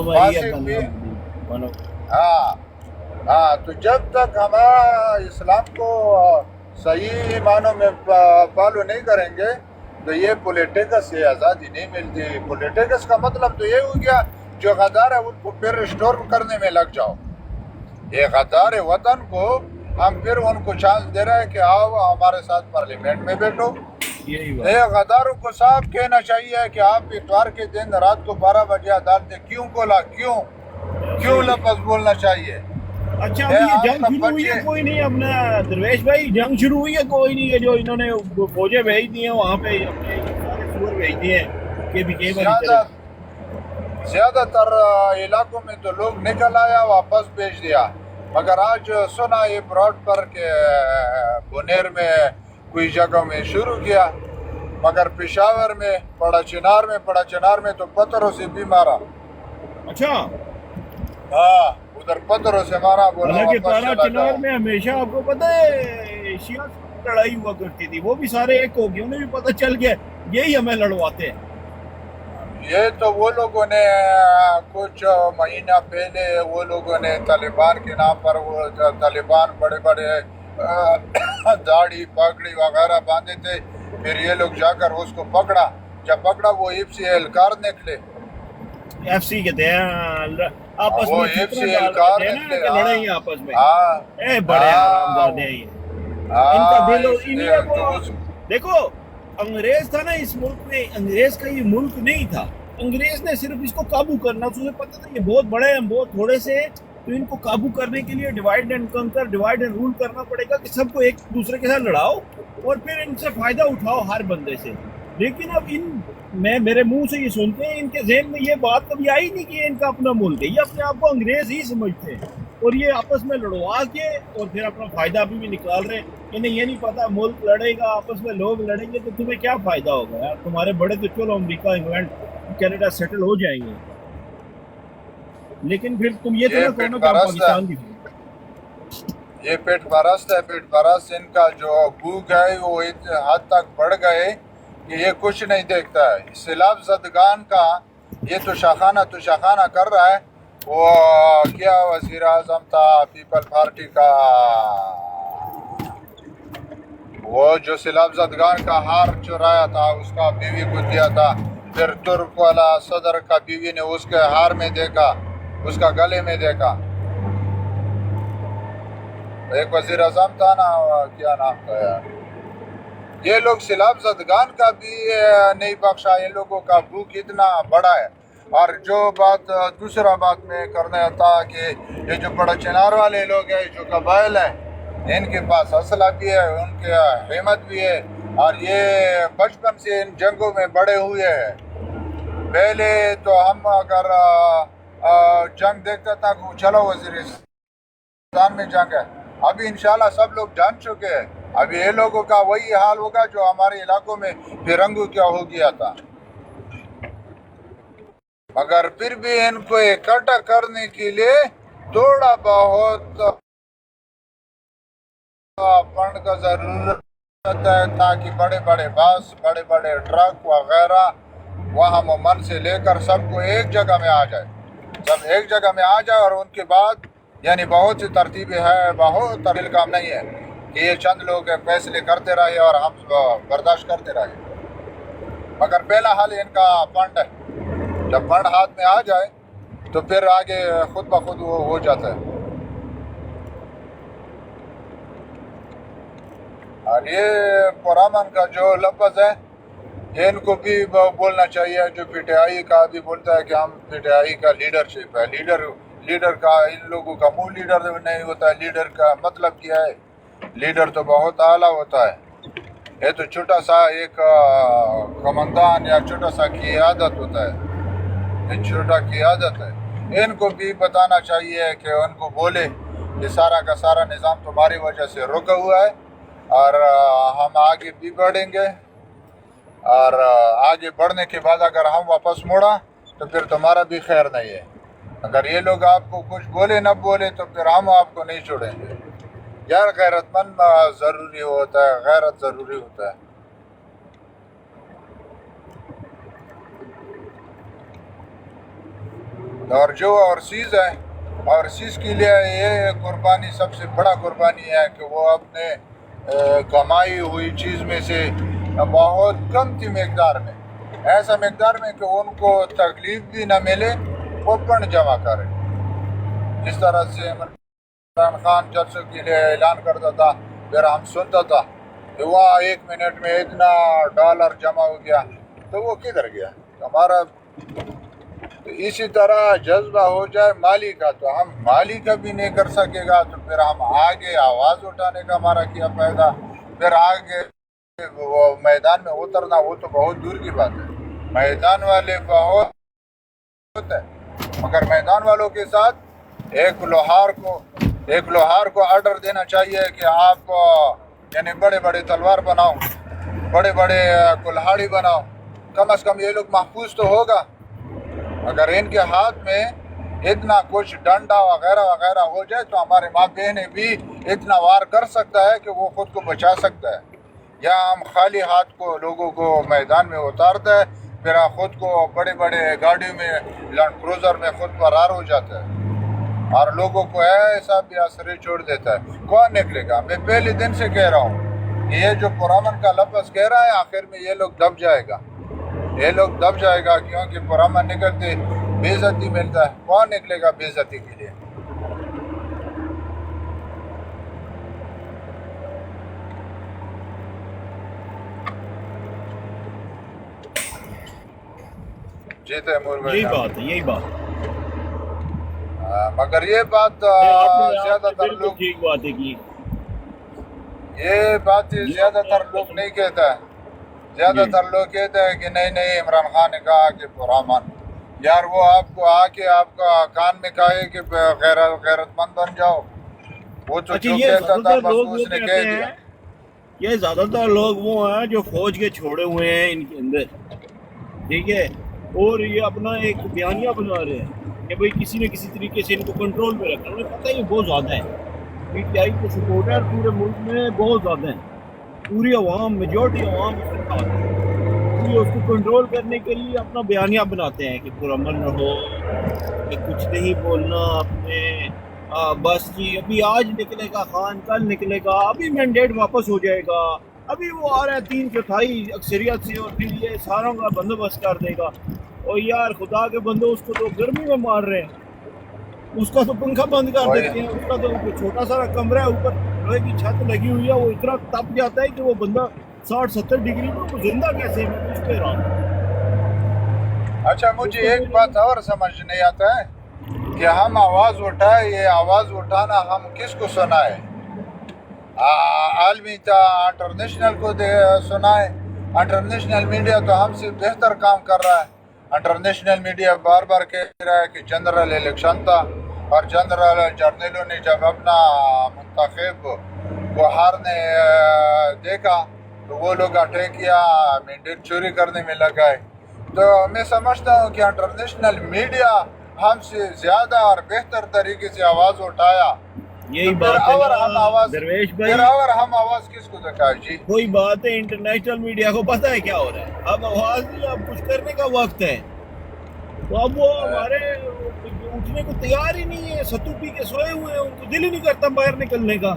فاسق بھی ہے۔ ہاں تو جب تک ہم اسلام کو صحیح معنوں میں فالو نہیں کریں گے تو یہ پولیٹکس سے آزادی نہیں ملتی۔ پولیٹکس کا مطلب تو یہ ہو گیا جو غدار ہے ان کو پھر ریسٹور کرنے میں لگ جاؤ۔ یہ غدار وطن کو ہم پھر ان کو چانس دے رہے ہیں کہ آؤ ہمارے ساتھ پارلیمنٹ میں بیٹھو۔ یہ غداروں کو صاف کہنا چاہیے کہ آپ اتوار کے دن رات کو 12 بجے عدالت کیوں کھولا، کیوں لفظ بولنا چاہیے؟ اچھا اب یہ جنگ شروع ہوئی ہے کوئی نہیں اپنا درویش بھائی، جنگ شروع ہوئی ہے کوئی نہیں؟ یہ جو انہوں نے فوجیں بھیج دی ہیں وہاں پہ اپنے سارے سور بھیج دیے ہیں کہ بھی زیادہ تر علاقوں میں تو لوگ نکل آیا، واپس بھیج دیا، مگر آج سنا یہ براڈ پر کہ بنیر میں کوئی جگہ میں شروع کیا، مگر پشاور میں پڑا چنار میں تو پتھروں سے بھی مارا۔ اچھا ہاں ادھر پتھروں سے مارا، بولا حالانکہ واپس تارا چلا چنار جاؤ۔ میں ہمیشہ آپ کو پتہ ہے شیعہ سے لڑائی ہوا کرتی تھی، وہ بھی سارے ایک ہو گئے، انہیں بھی پتہ چل گیا یہی ہمیں لڑواتے ہیں۔ یہ تو وہ لوگوں نے کچھ مہینہ پہلے وہ لوگوں نے طالبان کے نام پر، وہ طالبان بڑے بڑے داڑھی پگڑی وغیرہ باندھے تھے، پھر یہ لوگ جا کر اس کو پکڑا، جب پکڑا وہ ایف سی اہلکار نکلے، ایف سی کہتے ہیں آپس وہ میں ایف سی فتنہ ڈال اہلکار رہے ہیں نا نکلے۔ کہ لڑیں گے آپس میں، اے بڑے حرامزادے ہیں یہ، ان کا دل انہی ہے وہ۔ دیکھو انگریز تھا نا اس ملک میں، انگریز کا یہ ملک نہیں تھا، انگریز نے صرف اس کو قابو کرنا، تجھے پتہ تھا یہ بہت بڑے ہیں، بہت تھوڑے سے، تو ان کو قابو کرنے کے لیے divide and conquer, divide and rule کرنا پڑے گا کہ سب کو ایک دوسرے کے ساتھ لڑاؤ اور پھر ان سے فائدہ اٹھاؤ ہر بندے سے۔ لیکن اب میرے منہ سے یہ سنتے ہیں، ان کے ذہن میں یہ بات کبھی آئی نہیں کہ ان کا اپنا ملک ہے، یہ اپنے آپ کو انگریز ہی سمجھتے ہیں اور یہ آپس میں لڑوا کے اور پھر اپنا فائدہ بھی نکال رہے ہیں۔ انہیں یہ نہیں پتا ملک لڑے گا، آپس میں لوگ لڑیں گے تو تمہیں کیا فائدہ ہوگا یار، تمہارے بڑے تو چلو امریکہ، انگلینڈ، کینیڈا سیٹل ہو جائیں گے، لیکن پھر تم یہ تو نہ کہنا کہ ہم پاکستان کی یہ پیٹ پرست ہے، پیٹ پرست ان کا جو بھوک ہے وہ اس حد تک بڑھ گئے کہ یہ کچھ نہیں دیکھتا ہے۔ سیلاب زدگان کا یہ تو شاخانہ کر رہا ہے، وہ کیا وزیر اعظم تھا پیپل پارٹی کا، وہ جو سیلاب زدگان کا ہار چرایا تھا اس کا بیوی کو دیا تھا، پھر ترک والا صدر کا بیوی نے اس کے ہار میں دیکھا، اس کا گلے میں دیکھا، ایک وزیر اعظم تھا نا، کیا نام تھا یار، یہ لوگ سیلاب زدگان کا بھی نہیں بخشا، ان لوگوں کا بھوک اتنا بڑا ہے۔ اور جو بات دوسرا بات میں کرنا تھا کہ یہ جو بڑا چنار والے لوگ ہیں، جو قبائل ہیں، ان کے پاس اسلحہ بھی ہے، ان کے ہمت بھی ہے، اور یہ بچپن سے ان جنگوں میں بڑے ہوئے ہیں۔ پہلے تو ہم اگر جنگ دیکھتا تھا کہ چلو وزیرستان میں جنگ ہے، ابھی انشاءاللہ سب لوگ جان چکے ہیں، ابھی یہ لوگوں کا وہی حال ہوگا جو ہمارے علاقوں میں فرنگو کیا ہو گیا تھا۔ مگر پھر بھی ان کو اکٹھا کرنے کے لیے تھوڑا بہت فنڈ کا ضرورت ہے تاکہ بڑے بڑے بس، بڑے بڑے ٹرک وغیرہ وہاں من سے لے کر سب کو ایک جگہ میں آ جائے، جب ایک جگہ میں آ جائے، اور ان کے بعد یعنی بہت سی ترتیبیں ہے، بہت طویل کام نہیں ہے کہ یہ چند لوگ فیصلے کرتے رہے اور ہم برداشت کرتے رہے، مگر پہلا حل ان کا فنڈ ہے۔ جب فنڈ ہاتھ میں آ جائے تو پھر آگے خود بخود وہ ہو جاتا ہے۔ اور یہ پرامن کا جو لفظ ہے ان کو بھی بولنا چاہیے، جو پی ٹی آئی کا بھی بولتا ہے کہ ہم پی ٹی آئی کا لیڈرشپ ہے، لیڈر کا ان لوگوں کا منہ لیڈر نہیں ہوتا ہے۔ لیڈر کا مطلب کیا ہے؟ لیڈر تو بہت اعلیٰ ہوتا ہے، یہ تو چھوٹا سا ایک کماندان یا چھوٹا سا قیادت ہوتا ہے، یہ چھوٹا قیادت ہے۔ ان کو بھی بتانا چاہیے کہ ان کو بولے کہ سارا کا سارا نظام تمہاری وجہ سے رکا ہوا ہے، اور ہم آگے بھی بڑھیں گے، اور آگے بڑھنے کے بعد اگر ہم واپس موڑا تو پھر تمہارا بھی خیر نہیں ہے۔ اگر یہ لوگ آپ کو کچھ بولے نہ بولے تو پھر ہم آپ کو نہیں چھوڑیں گے۔ یار غیرت مند ضروری ہوتا ہے، غیرت ضروری ہوتا ہے۔ اور جو اوورسیز ہے، اوورسیز کے لیے یہ قربانی سب سے بڑا قربانی ہے کہ وہ اپنے کمائی ہوئی چیز میں سے بہت کم کی مقدار میں، ایسا مقدار میں کہ ان کو تکلیف بھی نہ ملے، وہ فنڈ جمع کرے۔ جس طرح سے عمران خان جلسوں کے لیے اعلان کرتا تھا، پھر ہم سنتا تھا کہ وہاں 1 منٹ میں اتنا ڈالر جمع ہو گیا، تو وہ کدھر گیا ہمارا؟ تو اسی طرح جذبہ ہو جائے مالی کا، تو ہم مالی کا بھی نہیں کر سکے گا تو پھر ہم آگے آواز اٹھانے کا ہمارا کیا فائدہ؟ پھر آگے وہ میدان میں اترنا وہ تو بہت دور کی بات ہے، میدان والے بہت ہے، مگر میدان والوں کے ساتھ ایک لوہار کو آرڈر دینا چاہیے کہ آپ یعنی بڑے بڑے تلوار بناؤ، بڑے بڑے کلہاڑی بناؤ، کم از کم یہ لوگ محفوظ تو ہوگا۔ اگر ان کے ہاتھ میں اتنا کچھ ڈنڈا وغیرہ وغیرہ ہو جائے تو ہمارے ماں بہنیں بھی اتنا وار کر سکتا ہے کہ وہ خود کو بچا سکتا ہے، یا ہم خالی ہاتھ کو لوگوں کو میدان میں اتارتا ہے، پھر خود کو بڑے بڑے گاڑیوں میں لینڈ کروزر میں خود فرار ہو جاتا ہے اور لوگوں کو ایسا بھی اثر چھوڑ دیتا ہے۔ کون نکلے گا؟ میں پہلے دن سے کہہ رہا ہوں کہ یہ جو پرامن کا لفظ کہہ رہا ہے آخر میں یہ لوگ دب جائے گا، یہ لوگ دب جائے گا، کیونکہ پرامن نکلتے بے عزتی ملتا ہے۔ کون نکلے گا بے عزتی کے لیے؟ جی تیمور بھائی، یہی بات ہے، یہی بات ہے۔ مگر یہ بات زیادہ تر لوگ ٹھیک بات ہے کہ یہ بات زیادہ تر لوگ نہیں کہتا ہے، زیادہ تر لوگ کہتے ہیں کہ نہیں عمران خان نے کہا کہ پرامن، یار وہ آپ کو آ کے آپ کا کان میں کہے کہ غیرت مند بن جاؤ، وہ تو جو کہتا تھا بس اس نے کہہ دیا۔ یہ زیادہ تر لوگ وہ ہیں جو فوج کے چھوڑے ہوئے ہیں ان کے اندر، ٹھیک ہے، اور یہ اپنا ایک بیانیہ بنا رہے ہیں کہ بھئی کسی نہ کسی طریقے سے ان کو کنٹرول پہ رکھنا۔ انہیں پتہ ہے یہ بہت زیادہ ہے، پی ٹی آئی کے سپورٹر پورے ملک میں بہت زیادہ ہیں، پوری عوام، میجورٹی عوام اس کے ساتھ ہے، اس لیے اس کو کنٹرول کرنے کے لیے اپنا بیانیہ بناتے ہیں کہ پرامن رہو، کہ کچھ نہیں بولنا اپنے، بس جی ابھی آج نکلے گا خان، کل نکلے گا، ابھی مینڈیٹ واپس ہو جائے گا، ابھی وہ آ رہا ہے 3/4 اکثریت سے اور پھر یہ ساروں کا بندوبست کر دے گا۔ اور یار خدا کے بندو، اس کو تو گرمی میں مار رہے ہیں، اس کا تو پنکھا بند کر دیتے ہیں، اس کا تو چھوٹا سا کمرہ ہے، اوپر لوہے کی چھت لگی ہوئی ہے، وہ اتنا تپ جاتا ہے کہ وہ بندہ 60-70 ڈگری میں وہ زندہ کیسے ہے؟ میں اس پہ رہا ہوں۔ اچھا مجھے ایک بات اور سمجھ نہیں آتا ہے کہ ہم آواز اٹھائے، یہ آواز اٹھانا ہم کس کو سنائے؟ عالمی انٹرنیشنل کو سنائے؟ انٹرنیشنل میڈیا تو ہم سے بہتر کام کر رہا ہے۔ انٹرنیشنل میڈیا بار بار کہہ رہا ہے کہ جنرل الیکشن تھا، اور جرنیلوں نے جب اپنا منتخب کو ہارنے دیکھا تو وہ لوگ اٹیک کیا، مینڈیٹ چوری کرنے میں لگائے۔ تو میں سمجھتا ہوں کہ انٹرنیشنل میڈیا ہم سے زیادہ اور بہتر طریقے سے آواز اٹھایا یہی تو پھر بات ہے اور ہم نا آواز درویش بھائی، پھر اور ہم آواز کس کو دکھائیں جی؟ کوئی بات ہے انٹرنیشنل میڈیا کو پتہ ہے کیا ہو رہا ہے، اب آواز نہیں، اب کچھ کرنے کا وقت ہے، تو اب وہ ہمارے اٹھنے کو تیار ہی نہیں ہے، ستو پی کے سوئے ہوئے ہیں، ان کو دل ہی نہیں کرتا باہر نکلنے کا،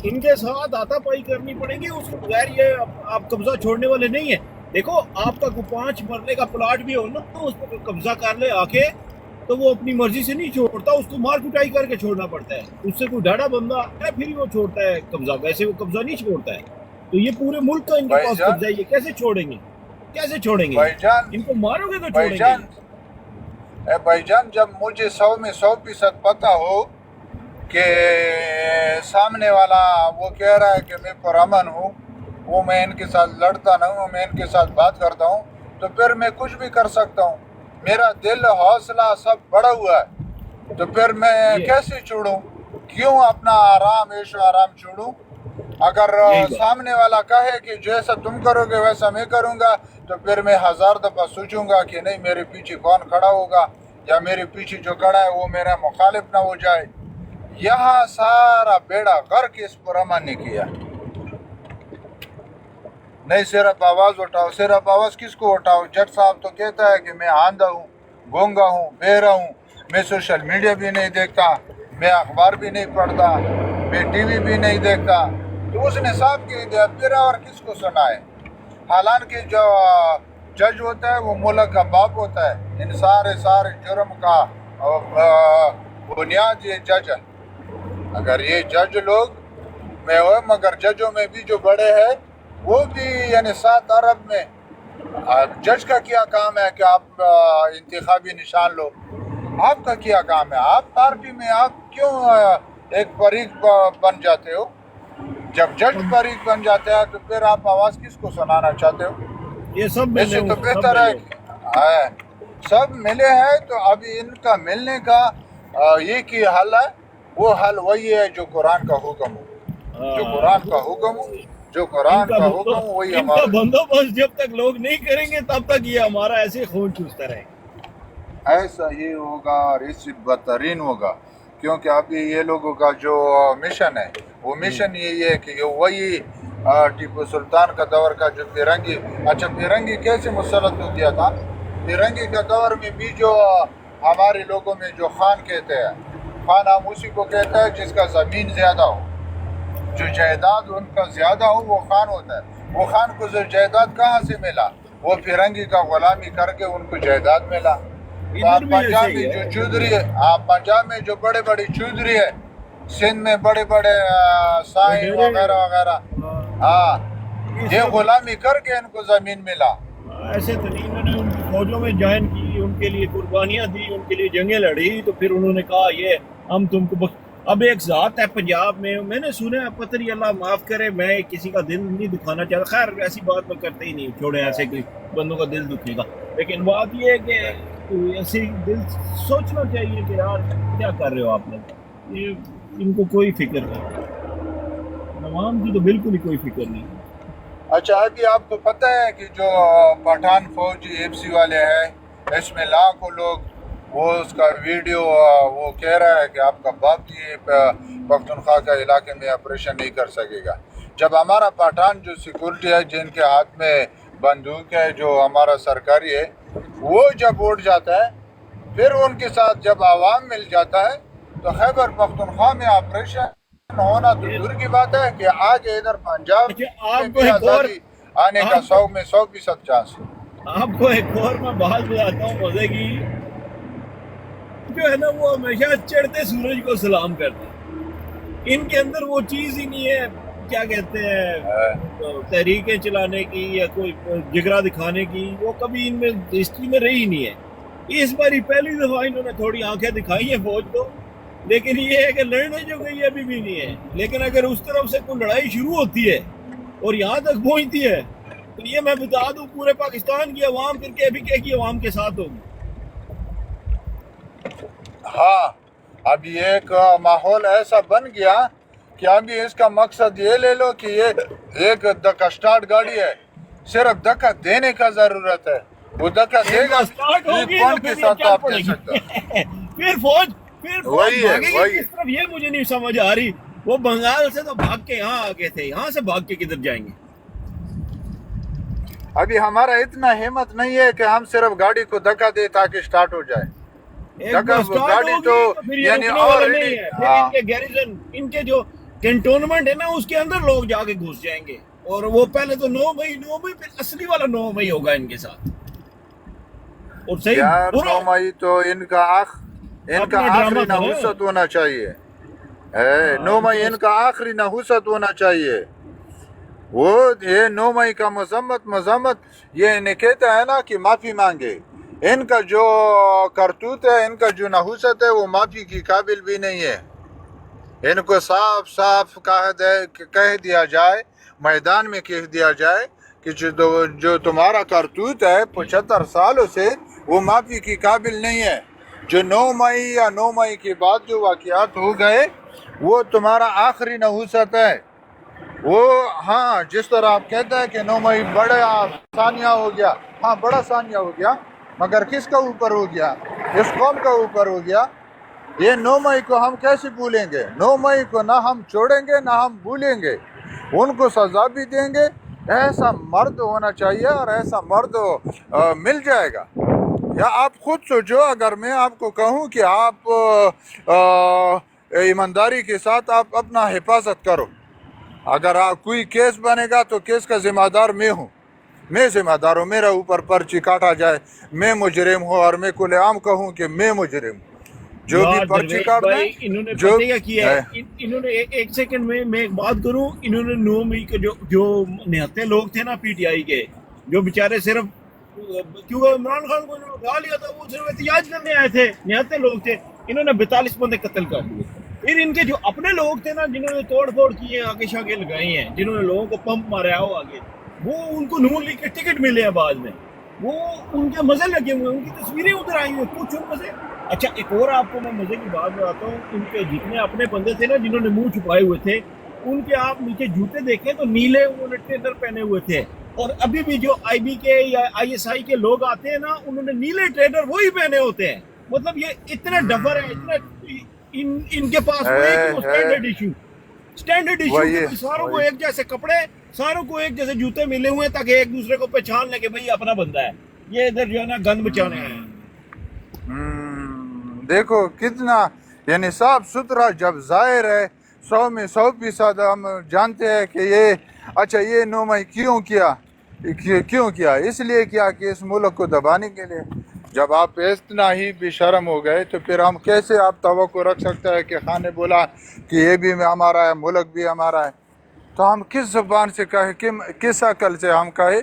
ان کے ساتھ ہاتھا پائی کرنی پڑے گی، اس کے بغیر یہ آپ قبضہ چھوڑنے والے نہیں ہیں۔ دیکھو آپ کا کوئی 5 مرلے کا پلاٹ بھی ہو نا، اس پہ قبضہ کر لے آ کے، تو وہ اپنی مرضی سے نہیں چھوڑتا، اس کو مار کٹائی کر کے چھوڑنا پڑتا ہے، اس سے کوئی ڈاڑا بندہ ہے پھر ہی وہ چھوڑتا ہے قبضہ، ویسے وہ قبضہ نہیں چھوڑتا ہے۔ تو یہ پورے ملک کا ان کے بھائی پاس جان قبضہ ہے، یہ کیسے چھوڑیں گے؟ کیسے چھوڑیں گے؟ بھائی جان ان کو مارو گے تو بھائی چھوڑیں گے۔ جان بھائی جان جب مجھے 100 میں 100% پتہ ہو کہ سامنے والا وہ کہہ رہا ہے کہ میں پرامن ہوں، وہ میں ان کے ساتھ لڑتا نہیں ہوں، میں ان کے ساتھ بات کرتا ہوں، تو پھر میں کچھ بھی کر سکتا ہوں، میرا دل حوصلہ سب بڑا ہوا ہے، تو پھر میں کیسے چھوڑوں؟ کیوں اپنا آرام عیش و آرام چھوڑوں؟ اگر سامنے والا کہے کہ جیسا تم کرو گے ویسا میں کروں گا، تو پھر میں 1000 دفعہ سوچوں گا کہ نہیں میرے پیچھے کون کھڑا ہوگا، یا میرے پیچھے جو کھڑا ہے وہ میرا مخالف نہ ہو جائے۔ یہاں سارا بیڑا غرق اس پرامن نے کیا۔ نہیں صرف آواز اٹھاؤ، صرف آواز کس کو اٹھاؤ؟ جج صاحب تو کہتا ہے کہ میں آندھا ہوں، گونگا ہوں، بہرا ہوں، میں سوشل میڈیا بھی نہیں دیکھتا، میں اخبار بھی نہیں پڑھتا، میں ٹی وی بھی نہیں دیکھتا، تو اس نے صاحب کہہ دیا، پھر اور کس کو سنائے؟ حالانکہ جو جج ہوتا ہے وہ ملک کا باپ ہوتا ہے، ان سارے جرم کا بنیاد یہ جج ہے۔ اگر یہ جج لوگ میں ہو، مگر ججوں میں بھی جو بڑے ہیں وہ بھی یعنی 7 ارب میں، جج کا کیا کام ہے کہ آپ انتخابی نشان لو؟ آپ کا کیا کام ہے؟ آپ پارٹی میں آپ کیوں ایک فریق بن جاتے ہو؟ جب جج فریق بن جاتے ہیں تو پھر آپ آواز کس کو سنانا چاہتے ہو؟ یہ سب اس سے تو بہتر ہے کہ سب ملے ہیں، تو ابھی ان کا ملنے کا ایک ہی حل ہے، وہ حل وہی ہے جو قرآن کا حکم ہو، جو قرآن کا حکم ہو، جو قرآن کا حکم ہو وہی ان کا ہمارا۔ بندوبست جب تک لوگ نہیں کریں گے تب تک یہ ہمارا ایسے خون چوستا رہے گا۔ ایسا ہی ہوگا اور اس سے بدترین ہوگا، کیونکہ ابھی یہ لوگوں کا جو مشن ہے وہ مشن یہی ہے کہ وہی ٹیپو سلطان کا دور کا جو پیرنگی، اچھا پیرنگی کیسے مسلط ہو گیا تھا؟ پیرنگی کا دور میں بھی جو ہمارے لوگوں میں جو خان کہتے ہیں، خان ہم اسی کو کہتے ہیں جس کا زمین زیادہ ہو، جو جائیداد ان کا زیادہ ہو وہ خان ہوتا ہے۔ وہ خان کو جو جائیداد کہاں سے ملا؟ وہ پیرنگی کا غلامی کر کے ان کو جائیداد ملا۔ تو آپ پنجاب میں جو چودھری ہے، آپ پنجاب میں جو بڑے بڑے چودھری ہے، سندھ میں بڑے بڑے سائن وغیرہ وغیرہ، ہاں یہ غلامی کر کے ان کو زمین ملا۔ ایسے تو نہیں، انہوں نے ان کی فوجوں میں جوائن کی، ان کے لیے قربانیاں دی، ان کے لیے جنگیں لڑی، تو پھر انہوں نے کہا یہ ہم تم کو اب ایک ذات ہے پنجاب میں نے سنا ہے، پتہ نہیں اللہ معاف کرے، میں کسی کا دل نہیں دکھانا چاہتا، خیر ایسی بات میں کرتے ہی نہیں، چھوڑے ایسے کہ بندوں کا دل دکھے گا، لیکن بات یہ ہے کہ ایسے دل سوچنا چاہیے کہ یار کیا کر رہے ہو آپ لوگ، یہ ان کو کوئی فکر نہیں، عوام کی تو بالکل ہی کوئی فکر نہیں۔ اچھا ابھی آپ کو پتہ ہے کہ جو پٹھان فوج ایف سی والے ہیں، اس میں لاکھوں لوگ، وہ اس کا ویڈیو وہ کہہ رہا ہے کہ آپ کا باپ بھی پختونخوا کا علاقے میں آپریشن نہیں کر سکے گا۔ جب ہمارا پٹھان جو سیکورٹی ہے، جن کے ہاتھ میں بندوق ہے، جو ہمارا سرکاری ہے، وہ جب اٹھ جاتا ہے، پھر ان کے ساتھ جب عوام مل جاتا ہے، تو خیبر پختونخوا میں آپریشن ہونا تو دور کی بات ہے کہ آگے ادھر پنجاب میں بھی آزادی آنے کا 100 میں 100% چانس ہے۔ آپ کو ایک اور میں بات بتاتا ہوں مزے کی، جو ہے نا وہ ہمیشہ چڑھتے سورج کو سلام کرتے ہیں، ان کے اندر وہ چیز ہی نہیں ہے، کیا کہتے ہیں، تحریکیں چلانے کی یا کوئی جگرا دکھانے کی، وہ کبھی ان میں ہسٹری میں رہی نہیں ہے۔ اس بار ہی پہلی دفعہ انہوں نے تھوڑی آنکھیں دکھائی ہیں فوج کو، لیکن یہ ہے کہ لڑنے جو گئی ابھی بھی نہیں ہے، لیکن اگر اس طرف سے کوئی لڑائی شروع ہوتی ہے اور یہاں تک پہنچتی ہے تو یہ میں بتا دوں پورے پاکستان کی عوام پھر کے بھی کی عوام کے ساتھ ہوگی۔ ہاں اب ایک ماحول ایسا بن گیا کہ ابھی اس کا مقصد یہ لے لو کہ یہ ایک دکا سٹارٹ گاڑی ہے، صرف دکا دینے کا ضرورت ہے، وہ دھکا دے گا اسٹارٹ ہوگی جی تو پوائنٹ کے پھر یہ ساتھ چل آپ پڑے کہہ سکتا گی پھر فوج وہی ہے بھاگے گی وہی کس طرف یہ مجھے نہیں سمجھ آ رہی. وہ بنگال سے تو بھاگ کے یہاں آ گئے تھے, یہاں سے بھاگ کے کدھر جائیں گے؟ ابھی ہمارا اتنا ہمت نہیں ہے کہ ہم صرف گاڑی کو دھکا دے تاکہ سٹارٹ ہو جائے. ایک بار اسٹارٹ گاڑی تو ہوگی تو پھر یہ یعنی رکنے والا آلریڈی نہیں ہے. پھر ان کے گیریزن, ان کے جو کنٹونمنٹ ہے نا, اس کے اندر لوگ جا کے گھس جائیں گے. اور وہ پہلے تو 9 مئی پھر اصلی والا 9 مئی ہوگا ان کے ساتھ. اور صحیح یار برا 9 مئی تو ان کا اپنا آخری ڈرامہ تھا نا. نحوست ہونا چاہیے. 9 مئی ان کا آخری نحوست ہونا چاہیے. وہ یہ 9 مئی کا مذمت یہ انہیں کہتا ہے نا کہ معافی مانگے. ان کا جو کرتوت ہے, ان کا جو نحوست ہے, وہ معافی کی قابل بھی نہیں ہے. ان کو صاف صاف کہہ دیا جائے, میدان میں کہہ دیا جائے کہ جو تمہارا کرتوت ہے 75 سالوں سے, وہ معافی کی قابل نہیں ہے. جو 9 مئی یا 9 مئی کے بعد جو واقعات ہو گئے وہ تمہارا آخری نحوست ہے. وہ ہاں جس طرح آپ کہتے ہیں کہ 9 مئی بڑا ثانیہ ہو گیا, ہاں بڑا ثانیہ ہو گیا, مگر کس کا اوپر ہو گیا؟ اس قوم کا اوپر ہو گیا. یہ 9 مئی کو ہم کیسے بھولیں گے؟ 9 مئی کو نہ ہم چھوڑیں گے نہ ہم بھولیں گے. ان کو سزا بھی دیں گے. ایسا مرد ہونا چاہیے اور ایسا مرد مل جائے گا. یا آپ خود سوچو, اگر میں آپ کو کہوں کہ آپ ایمانداری کے ساتھ آپ اپنا حفاظت کرو, اگر کوئی کیس بنے گا تو کیس کا ذمہ دار میں ہوں, میں ذمہ دار ہوں. میرا اوپر پرچی کاٹا جائے, میں مجرم ہوں, اور میں کھلے عام کہوں کہ میں مجرم ہوں. جو بھی یار پرچی درویش کاٹ بھائی, دیں, انہوں نے جو پتہ کیا کیا ہے, انہوں نے ایک سیکنڈ میں ایک بات کروں, انہوں نے 9 مئی کے جو نہتے لوگ تھے نا پی ٹی آئی کے, جو بیچارے صرف کیونکہ عمران خان کو انہوں نے اٹھا لیا تھا, وہ صرف احتجاج کرنے آئے تھے, نہتے لوگ تھے, انہوں نے 42 بندے قتل کر دیے. پھر ان کے جو اپنے لوگ تھے نا, جنہوں نے توڑ پھوڑ کیے, آگے شاگے لگائے ہیں, جنہوں نے لوگوں کو پمپ مارا ہو آگے, وہ ان کو نون لیگ کے ٹکٹ ملے ہیں بعد میں, وہ ان کے مزے لگے ہوئے, ان کی تصویریں ادھر آئی ہوئی, کچھ ان مزے. اچھا ایک اور آپ کو میں مزے کی بات بتاتا ہوں, ان کے جتنے اپنے بندے تھے نا جنہوں نے منہ چھپائے ہوئے تھے, ان کے آپ نیچے جوتے دیکھیں تو نیلے انہوں نے ٹریڈر پہنے ہوئے تھے. اور ابھی بھی جو آئی بی کے یا آئی ایس آئی کے لوگ آتے ہیں نا, انہوں نے نیلے ٹریڈر وہی پہنے ہوتے ہیں. مطلب یہ اتنے ڈفر ہے, اتنے ان کے پاس وہ ایک اسٹینڈرڈ ایشو وہی کہ بھائی ساروں کو وہی ایک جیسے کپڑے, ساروں کو ایک جیسے جوتے ملے ہوئے ہیں تاکہ ایک دوسرے کو پہچان لے کہ بھائی اپنا بندہ ہے. یہ ادھر جو ہے نا گند بچانے آئے ہیں. دیکھو کتنا یعنی صاف ستھرا, جب ظاہر ہے 100 میں 100% ہم جانتے ہیں کہ یہ اچھا یہ 9 مئی کیوں کیا, اس لیے کیا کہ اس ملک کو دبانے کے لیے. جب آپ اتنا ہی بے شرم ہو گئے تو پھر ہم کیسے آپ توقع رکھ سکتے ہیں کہ خان نے بولا کہ یہ بھی ہمارا ہے, ملک بھی ہمارا ہے. تو ہم کس زبان سے کہے, کس عقل سے ہم کہے؟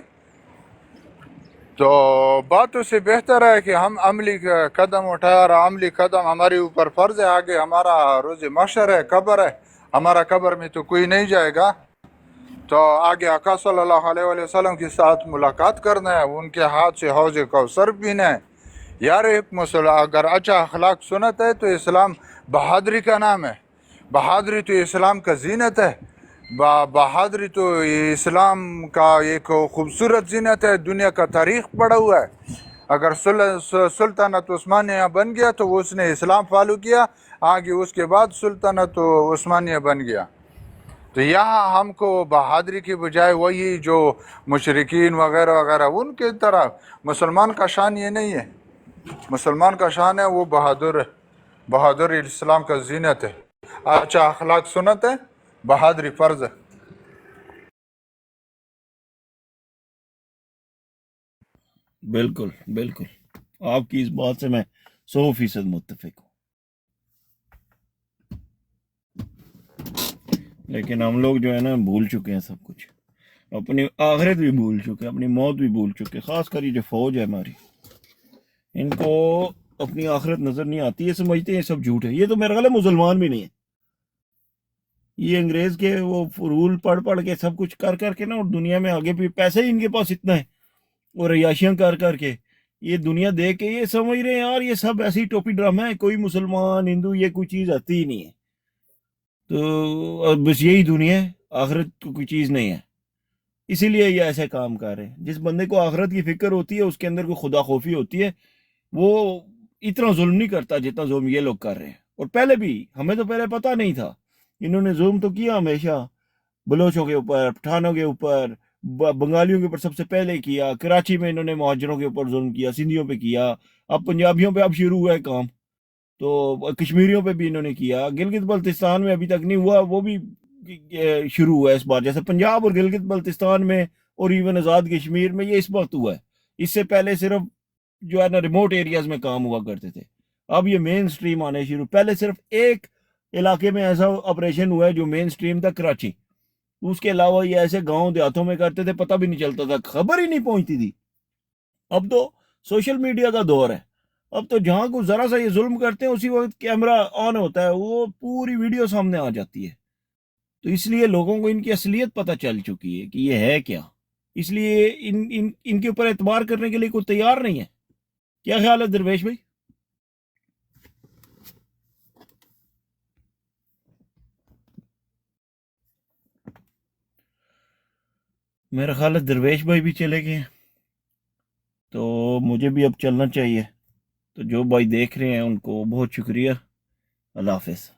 تو باتوں سے بہتر ہے کہ ہم عملی قدم اٹھائیں, اور عملی قدم ہمارے اوپر فرض ہے. آگے ہمارا روز محشر ہے, قبر ہے, ہمارا قبر میں تو کوئی نہیں جائے گا. تو آگے آقا صلی اللہ علیہ وآلہ وسلم کے ساتھ ملاقات کرنا ہے, ان کے ہاتھ سے حوض کوثر پینا ہے. یار ایک اگر اچھا اخلاق سنت ہے تو اسلام بہادری کا نام ہے. بہادری تو اسلام کا زینت ہے. بہادری تو اسلام کا ایک خوبصورت زینت ہے. دنیا کا تاریخ پڑا ہوا ہے. اگر سلطنت عثمانیہ بن گیا تو اس نے اسلام فالو کیا, آگے اس کے بعد سلطنت عثمانیہ بن گیا. تو یہاں ہم کو بہادری کی بجائے وہی جو مشرکین وغیرہ وغیرہ ان کی طرح, مسلمان کا شان یہ نہیں ہے. مسلمان کا شان ہے وہ بہادر ہے. بہادر اسلام کا زینت ہے. اچھا اخلاق سنت ہے, بہادری فرض ہے. بالکل بالکل, آپ کی اس بات سے میں 100% متفق ہوں. لیکن ہم لوگ جو ہے نا بھول چکے ہیں سب کچھ, اپنی آخرت بھی بھول چکے, اپنی موت بھی بھول چکے. خاص کر یہ جو فوج ہے ہماری, ان کو اپنی آخرت نظر نہیں آتی, یہ سمجھتے ہیں یہ سب جھوٹ ہے. یہ تو میرا خیال ہے مسلمان بھی نہیں ہے. یہ انگریز کے وہ رول پڑھ کے سب کچھ کر کے نا, اور دنیا میں آگے بھی پیسے ہی ان کے پاس اتنا ہے, اور عیاشیاں کر کے یہ دنیا دیکھ کے یہ سمجھ رہے ہیں یار یہ سب ایسی ٹوپی ڈرامہ ہے, کوئی مسلمان ہندو یہ کوئی چیز آتی ہی نہیں ہے. تو بس یہی دنیا ہے, آخرت کو کوئی چیز نہیں ہے. اسی لیے یہ ایسے کام کر رہے ہیں. جس بندے کو آخرت کی فکر ہوتی ہے, اس کے اندر کوئی خدا خوفی ہوتی ہے, وہ اتنا ظلم نہیں کرتا جتنا ظلم یہ لوگ کر رہے ہیں. اور پہلے بھی ہمیں تو پہلے پتہ نہیں تھا, انہوں نے ظلم تو کیا ہمیشہ, بلوچوں کے اوپر, پٹھانوں کے اوپر, بنگالیوں کے اوپر سب سے پہلے کیا. کراچی میں انہوں نے مہاجروں کے اوپر ظلم کیا, سندھیوں پہ کیا, اب پنجابیوں پہ اب شروع ہوا ہے کام, تو کشمیریوں پہ بھی انہوں نے کیا. گلگت بلتستان میں ابھی تک نہیں ہوا, وہ بھی شروع ہوا ہے اس بار. جیسے پنجاب اور گلگت بلتستان میں اور ایون آزاد کشمیر میں یہ اس وقت ہوا ہے. اس سے پہلے صرف جو ہے نا ریموٹ ایریاز میں کام ہوا کرتے تھے, اب یہ مین سٹریم آنے شروع. پہلے صرف ایک علاقے میں ایسا آپریشن ہوا ہے جو مین سٹریم تھا, کراچی. اس کے علاوہ یہ ایسے گاؤں دیہاتوں میں کرتے تھے, پتہ بھی نہیں چلتا تھا, خبر ہی نہیں پہنچتی تھی. اب تو سوشل میڈیا کا دور ہے, اب تو جہاں کو ذرا سا یہ ظلم کرتے ہیں اسی وقت کیمرہ آن ہوتا ہے, وہ پوری ویڈیو سامنے آ جاتی ہے. تو اس لیے لوگوں کو ان کی اصلیت پتہ چل چکی ہے کہ یہ ہے کیا, اس لیے ان کے اوپر اعتبار کرنے کے لیے کوئی تیار نہیں ہے. کیا خیال ہے درویش بھائی؟ میرا خیال ہے درویش بھائی بھی چلے گئے ہیں, تو مجھے بھی اب چلنا چاہیے. تو جو بھائی دیکھ رہے ہیں ان کو بہت شکریہ. اللہ حافظ.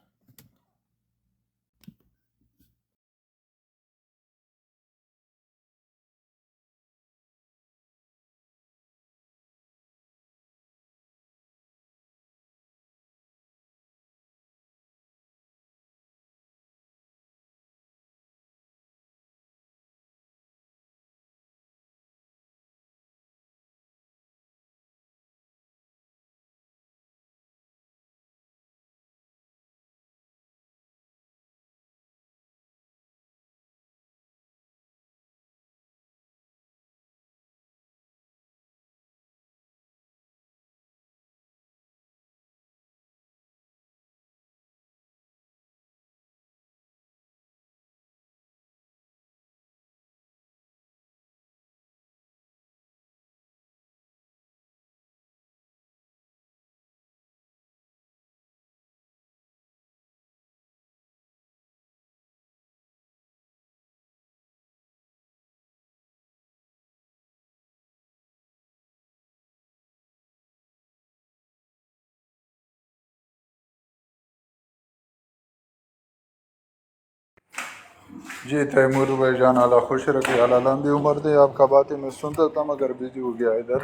جی تیمور بھائی جان اللہ خوش رکھے, اللہ لمبی عمر دے. آپ کا باتیں میں سنتا تھا مگر بزی ہو گیا ادھر.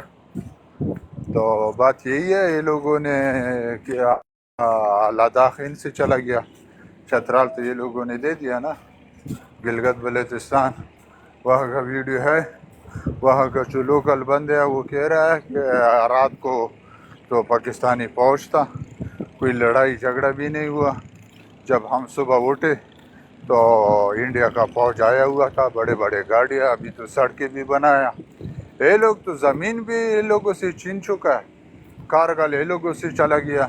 تو بات یہی ہے, یہ لوگوں نے کیا لداخ ان سے چلا گیا, چترال تو یہ لوگوں نے دے دیا نا, گلگت بلتستان وہاں کا ویڈیو ہے. وہاں کا جو لوکل بندہ ہے وہ کہہ رہا ہے کہ رات کو تو پاکستانی فوج تھا, کوئی لڑائی جھگڑا بھی نہیں ہوا. جب ہم صبح اٹھے تو انڈیا کا فوج آیا ہوا تھا, بڑے بڑے گاڑیاں, ابھی تو سڑکیں بھی بنایا. یہ لوگ تو زمین بھی یہ لوگوں سے چھین چکا ہے, کارگل یہ لوگوں سے چلا گیا.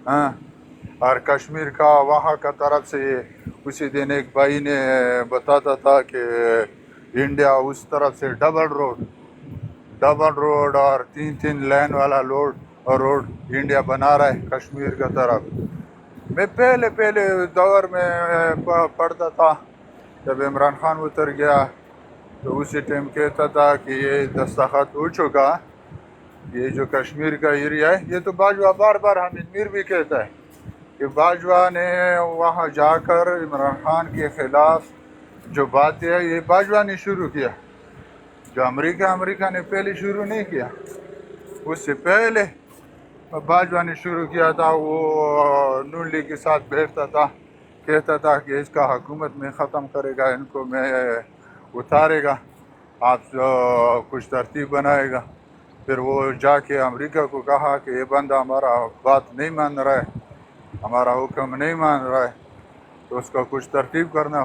ہاں, اور کشمیر کا وہاں کا طرف سے اسی دن ایک بھائی نے بتاتا تھا کہ انڈیا اس طرف سے ڈبل روڈ اور 3 لین والا روڈ انڈیا بنا رہا ہے کشمیر کا طرف. میں پہلے دور میں پڑھتا تھا, جب عمران خان اتر گیا تو اسی ٹائم کہتا تھا کہ یہ دستخط ہو چکا, یہ جو کشمیر کا ایریا ہے. یہ تو باجوہ بار بار حامد میر بھی کہتا ہے کہ باجوہ نے وہاں جا کر عمران خان کے خلاف جو بات ہے یہ باجوہ نے شروع کیا, جو امریکہ نے پہلے شروع نہیں کیا, اس سے پہلے باجوہ نے شروع کیا تھا. وہ نون لیگ کے ساتھ بیٹھتا تھا, کہتا تھا کہ اس کا حکومت میں ختم کرے گا, ان کو میں اتارے گا, آپ کچھ ترتیب بنائے گا. پھر وہ جا کے امریکہ کو کہا کہ یہ بندہ ہمارا بات نہیں مان رہا ہے, ہمارا حکم نہیں مان رہا ہے, تو اس کا کچھ ترتیب کرنا.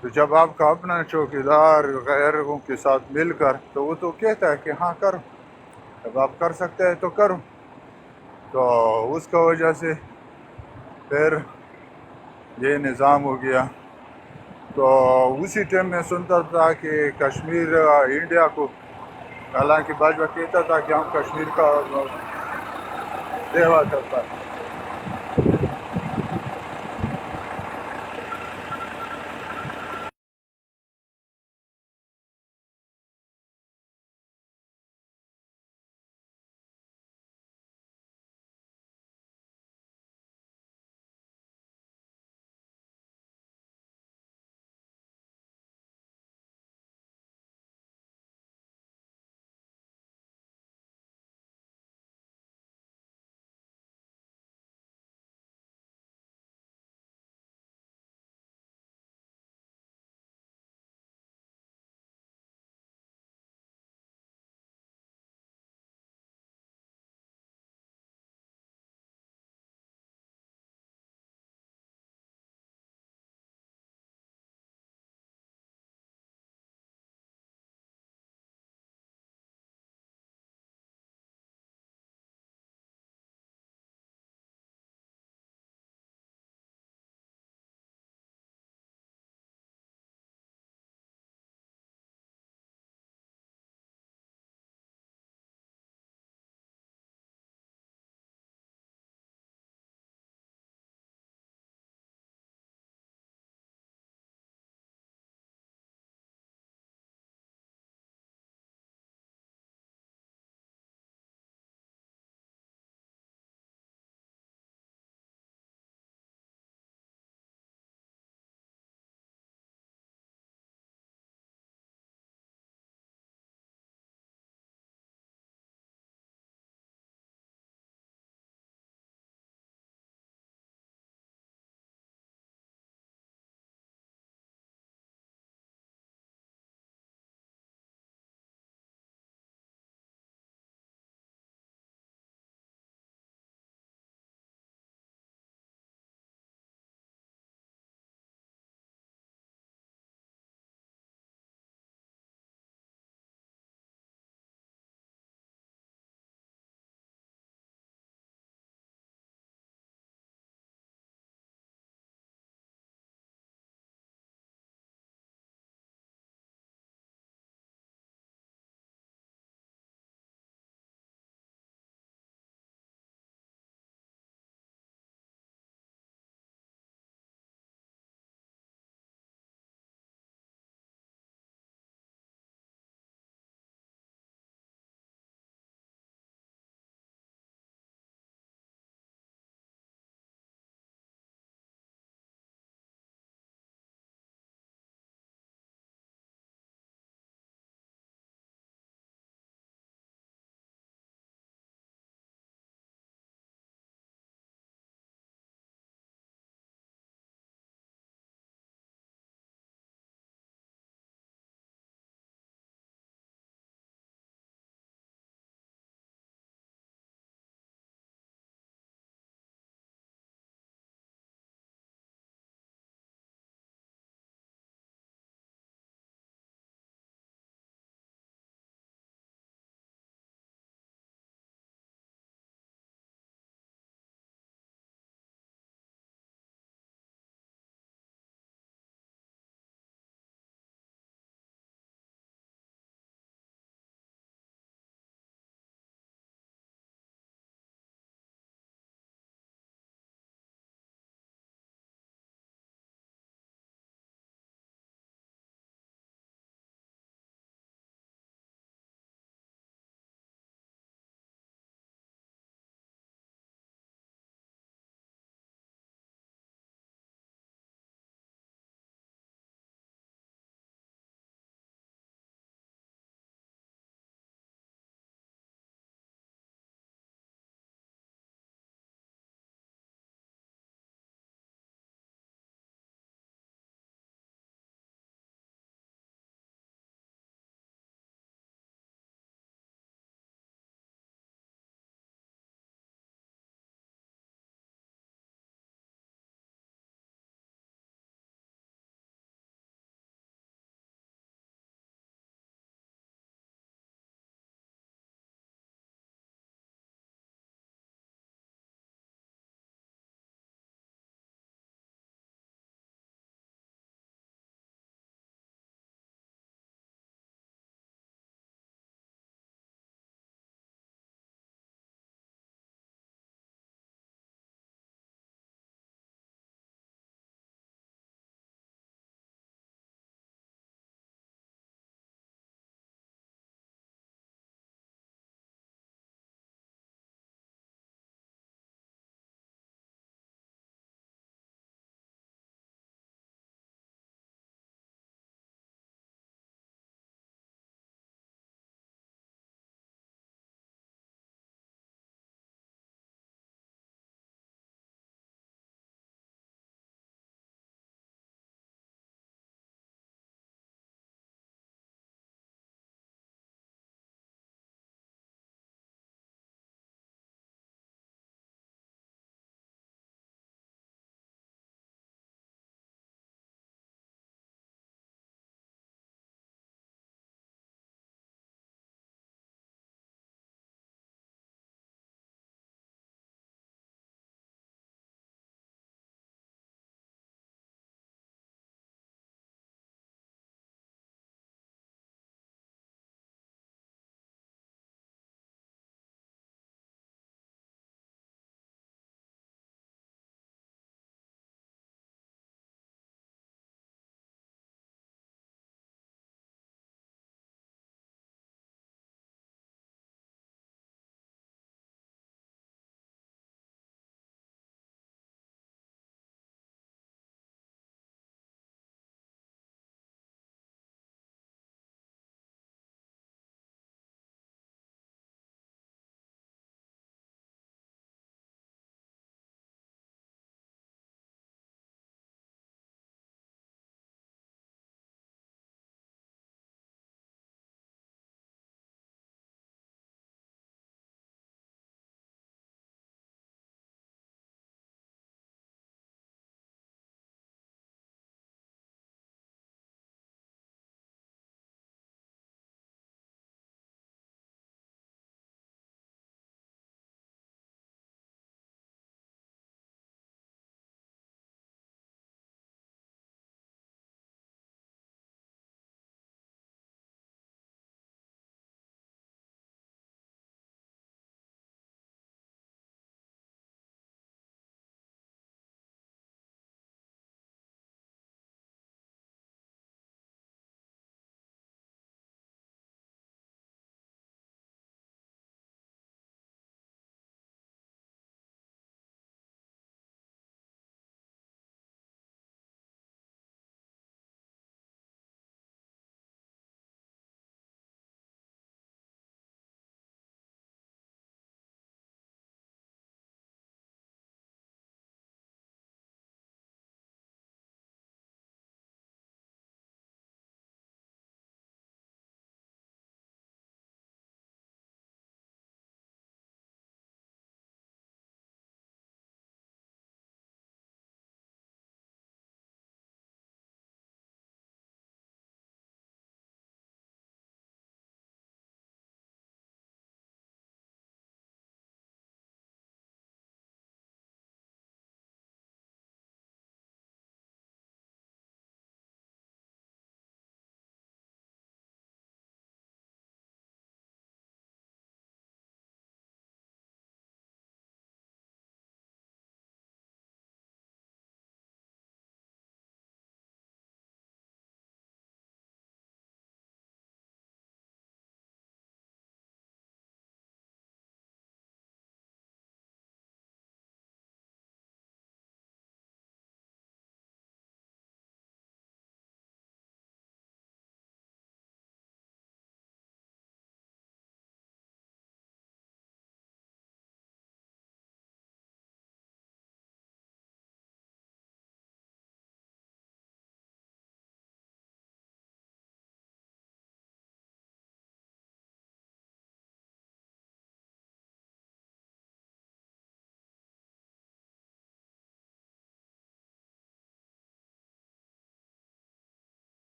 تو جب آپ کا اپنا چوکیدار غیروں کے ساتھ مل کر, تو وہ تو کہتا ہے کہ ہاں کرو, جب آپ کر سکتے ہیں تو کرو. تو اس کا وجہ سے پھر یہ نظام ہو گیا. تو اسی ٹائم میں سنتا تھا کہ کشمیر انڈیا کو, حالانکہ باجوہ کہتا تھا کہ ہم کشمیر کا سیوا کرتا ہے.